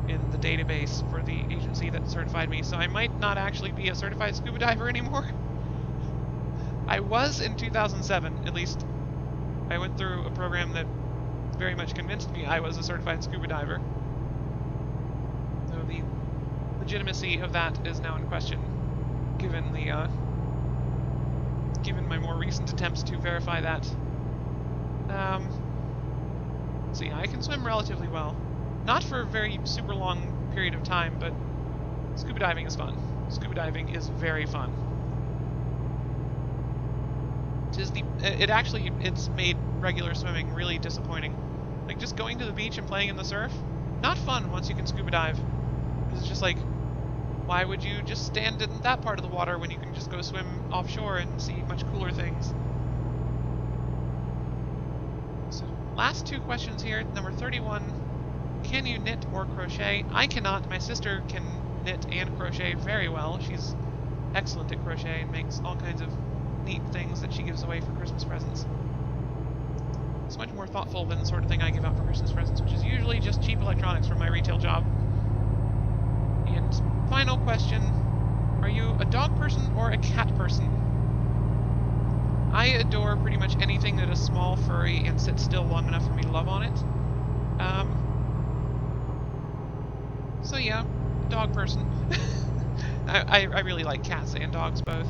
in the database for the agency that certified me, so I might not actually be a certified scuba diver anymore. I was in 2007, at least I went through a program that very much convinced me I was a certified scuba diver. So the legitimacy of that is now in question, given my more recent attempts to verify that. So yeah, I can swim relatively well. Not for a very super long period of time, but scuba diving is fun. Scuba diving is very fun. It's made regular swimming really disappointing. Like just going to the beach and playing in the surf, not fun once you can scuba dive. It's just like, why would you just stand in that part of the water when you can just go swim offshore and see much cooler things? So, last 2 questions here. Number 31, can you knit or crochet? I cannot. My sister can knit and crochet very well. She's excellent at crochet and makes all kinds of neat things that she gives away for Christmas presents. It's much more thoughtful than the sort of thing I give out for Christmas presents, which is usually just cheap electronics from my retail job. And final question, are you a dog person or a cat person? I adore pretty much anything that is small, furry, and sits still long enough for me to love on it. So yeah, dog person. I really like cats and dogs both.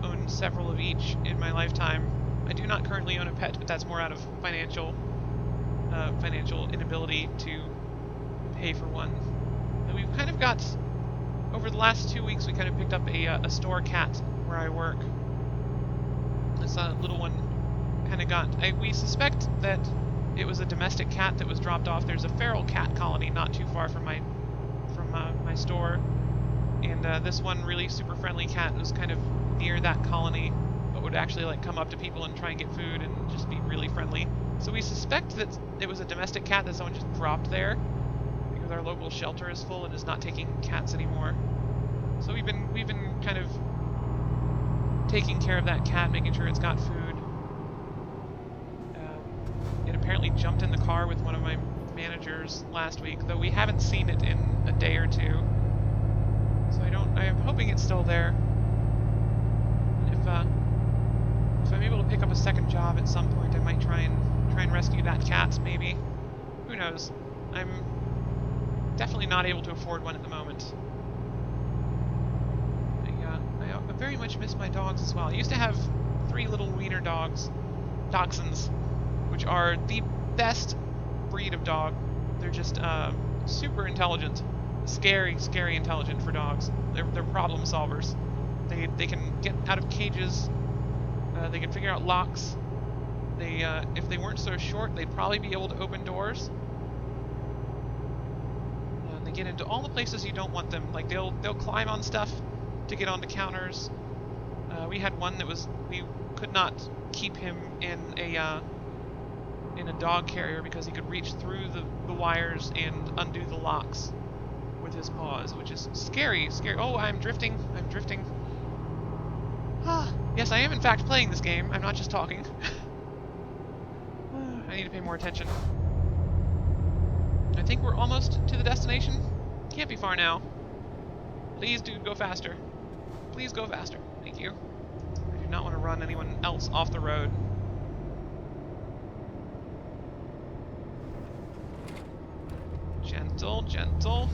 Owned several of each in my lifetime. I do not currently own a pet, but that's more out of financial inability to pay for one. And we've kind of got, over the last 2 weeks, we kind of picked up a store cat where I work. This little one kind of got, we suspect that it was a domestic cat that was dropped off. There's a feral cat colony not too far from my store, and this one really super friendly cat was kind of near that colony, but would actually like come up to people and try and get food and just be really friendly. So we suspect that it was a domestic cat that someone just dropped there, because our local shelter is full and is not taking cats anymore. So we've been kind of taking care of that cat, making sure it's got food. It apparently jumped in the car with one of my managers last week, though we haven't seen it in a day or two. So I'm hoping it's still there. If I'm able to pick pick up a second job at some point, I might try and rescue that cat, maybe. Who knows? I'm definitely not able to afford one at the moment. I very much miss my dogs as well. I used to have 3 little wiener dogs, dachshunds, which are the best breed of dog. They're just super intelligent, scary intelligent for dogs. They're problem solvers. They can get out of cages. They can figure out locks. They if they weren't so short, they'd probably be able to open doors. They get into all the places you don't want them. Like they'll climb on stuff to get onto counters. We had one that we could not keep him in a dog carrier because he could reach through the wires and undo the locks with his paws, which is scary. Oh, I'm drifting. Yes, I am in fact playing this game. I'm not just talking. I need to pay more attention. I think we're almost to the destination. Can't be far now. Please, dude, go faster. Please go faster. Thank you. I do not want to run anyone else off the road. Gentle, gentle.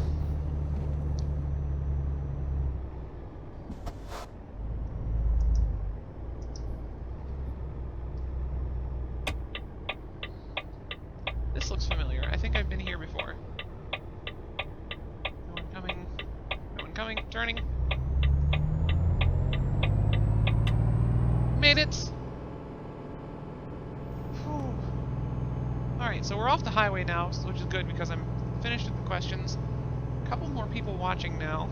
This looks familiar. I think I've been here before. No one coming. No one coming. Turning. Made it! Alright, so we're off the highway now, which is good because I'm finished with the questions. A couple more people watching now.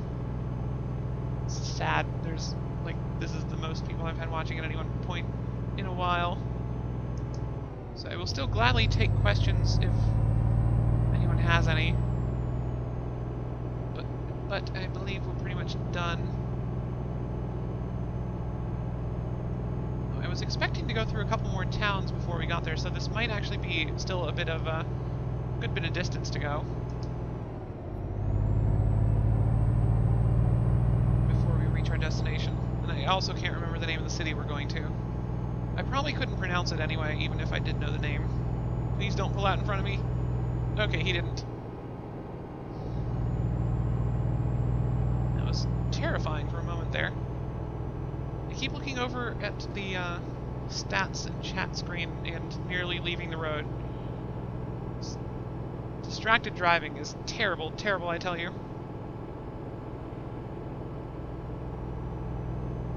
This is sad. There's, like, this is the most people I've had watching at any one point in a while. So I will still gladly take questions if anyone has any. But I believe we're pretty much done. I was expecting to go through a couple more towns before we got there, so this might actually be still a bit of a good bit of distance to go before we reach our destination. And I also can't remember the name of the city we're going to. I probably couldn't pronounce it anyway, even if I did know the name. Please don't pull out in front of me. Okay, he didn't. That was terrifying for a moment there. I keep looking over at the stats and chat screen and nearly leaving the road. Distracted driving is terrible, I tell you.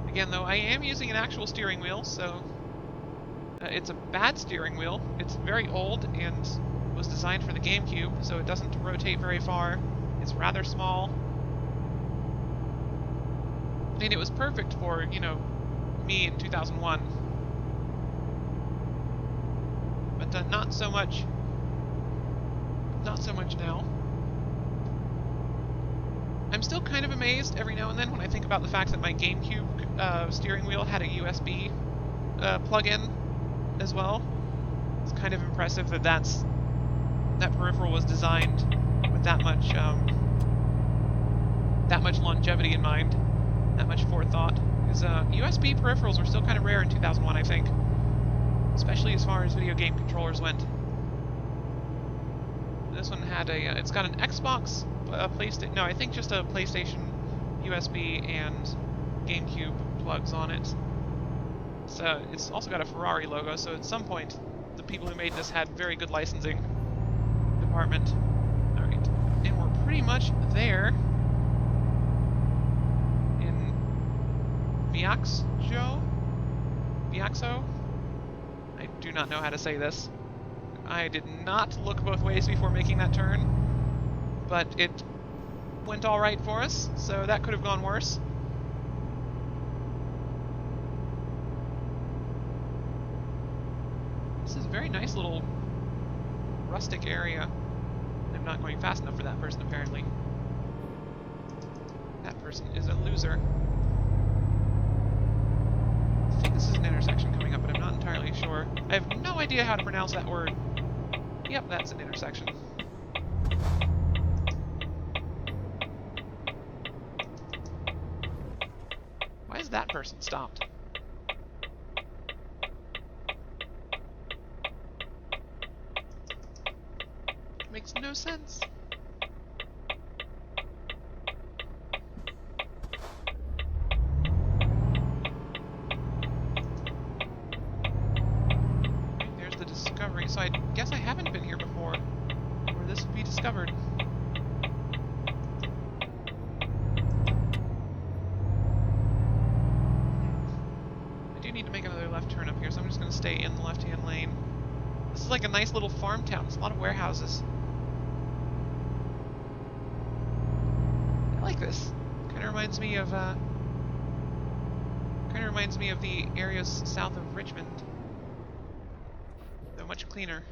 Again, though, I am using an actual steering wheel, so it's a bad steering wheel. It's very old and was designed for the GameCube, so it doesn't rotate very far. It's rather small. I mean, it was perfect for, you know, me in 2001. But not so much. Not so much now. I'm still kind of amazed every now and then when I think about the fact that my GameCube steering wheel had a USB plug-in as well. It's kind of impressive that that peripheral was designed with that much longevity in mind. That much forethought, because USB peripherals were still kind of rare in 2001, I think, especially as far as video game controllers went. This one had it's got an Xbox, a PlayStation, no, I think just a PlayStation USB and GameCube plugs on it. So it's also got a Ferrari logo, so at some point, the people who made this had very good licensing department. Alright, and we're pretty much there. Viaxo? I do not know how to say this. I did not look both ways before making that turn, but it went alright for us, so that could have gone worse. This is a very nice little rustic area. I'm not going fast enough for that person, apparently. That person is a loser. I think this is an intersection coming up, but I'm not entirely sure. I have no idea how to pronounce that word. Yep, that's an intersection. Why is that person stopped? Makes no sense. There's the discovery. So I guess I haven't been here before, where this would be discovered. I do need to make another left turn up here, so I'm just going to stay in the left-hand lane. This is like a nice little farm town. There's a lot of warehouses. I like this. Kind of reminds me of the areas south of Richmond. Though much cleaner.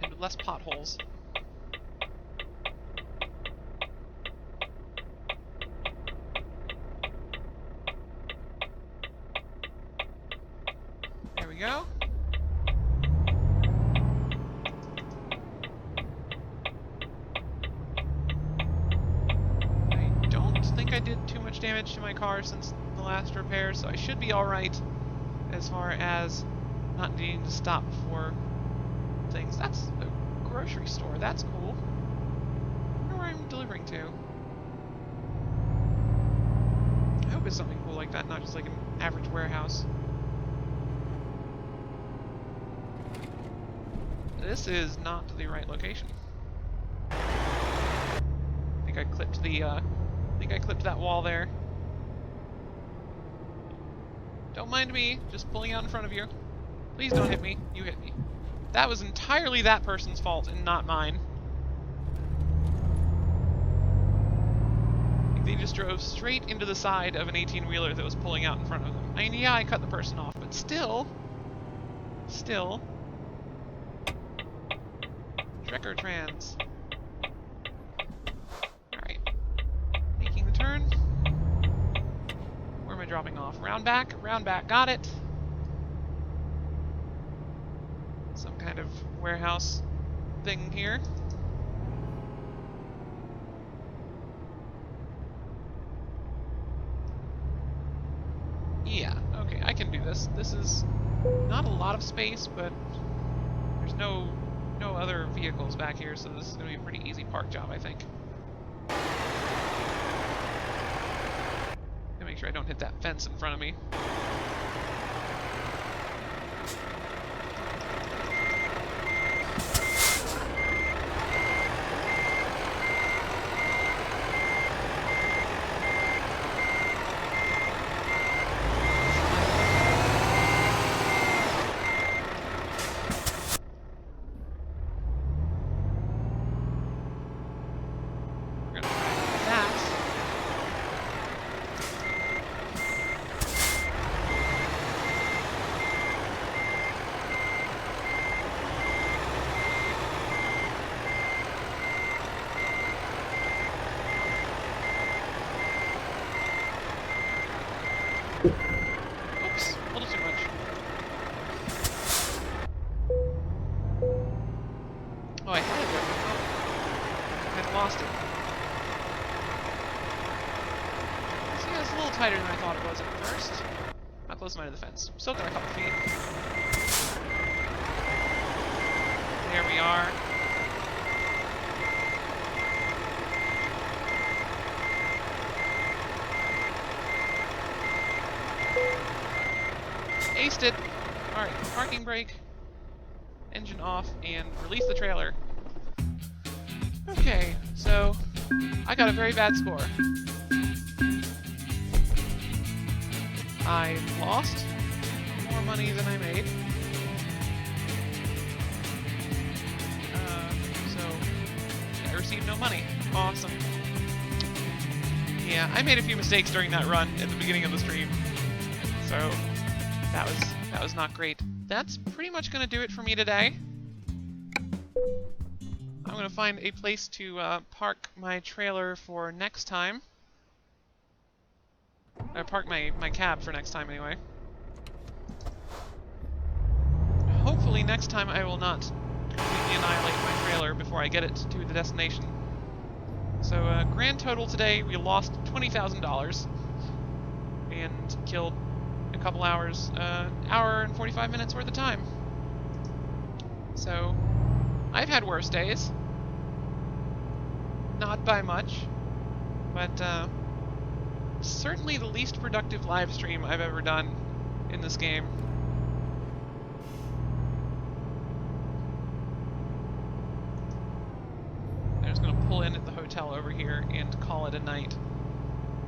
And with less potholes. There we go. I did too much damage to my car since the last repair, so I should be alright as far as not needing to stop for things. That's a grocery store. That's cool. I wonder where I'm delivering to. I hope it's something cool like that, not just like an average warehouse. This is not the right location. I think I clipped that wall there. Don't mind me, just pulling out in front of you. Please don't hit me. You hit me. That was entirely that person's fault and not mine. They just drove straight into the side of an 18-wheeler that was pulling out in front of them. I mean, yeah, I cut the person off, but still. Trekker trans. Turn. Where am I dropping off? Round back, got it. Some kind of warehouse thing here. Yeah, okay, I can do this. This is not a lot of space, but there's no other vehicles back here, so this is going to be a pretty easy park job, I think. Make sure I don't hit that fence in front of me. Oops, a little too much. Oh, I had it there. Oh, I had lost it. See, it's a little tighter than I thought it was at first. How close am I to the fence? Still got a couple feet. There we are. Aced it! Alright, parking brake, engine off, and release the trailer. Okay, so I got a very bad score. I lost more money than I made. So I received no money. Awesome. Yeah, I made a few mistakes during that run at the beginning of the stream. So that was not great. That's pretty much going to do it for me today. I'm going to find a place to park my trailer for next time. Park my cab for next time, anyway. Hopefully next time I will not completely annihilate my trailer before I get it to the destination. So, grand total today, we lost $20,000 and killed a couple hours, hour and 45 minutes worth of time. So, I've had worse days. Not by much, but certainly the least productive live stream I've ever done in this game. I'm just going to pull in at the hotel over here and call it a night.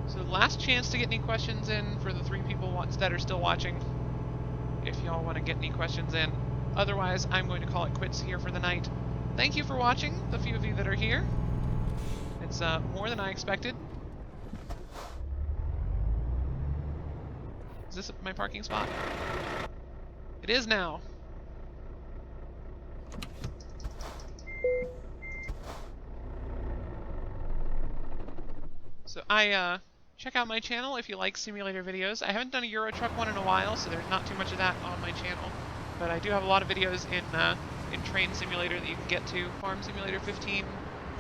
So last chance to get any questions in for the 3 people that are still watching, if y'all want to get any questions in. Otherwise, I'm going to call it quits here for the night. Thank you for watching, the few of you that are here. It's more than I expected. Is this my parking spot? It is now. So check out my channel if you like simulator videos. I haven't done a Euro Truck one in a while, so there's not too much of that on my channel. But I do have a lot of videos in Train Simulator that you can get to. Farm Simulator 15,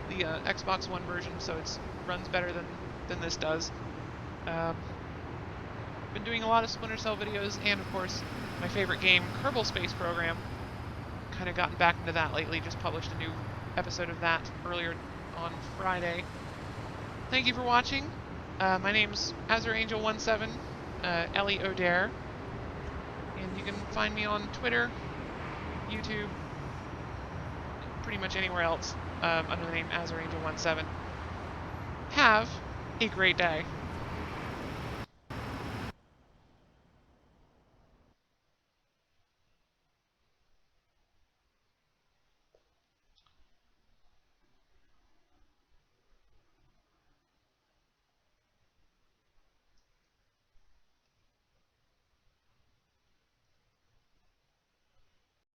the Xbox One version, so it runs better than this does. Been doing a lot of Splinter Cell videos, and of course, my favorite game, Kerbal Space Program. Kind of gotten back into that lately. Just published a new episode of that earlier on Friday. Thank you for watching. My name's AzurAngel17, Ellie O'Dare, and you can find me on Twitter, YouTube, pretty much anywhere else under the name AzurAngel17. Have a great day.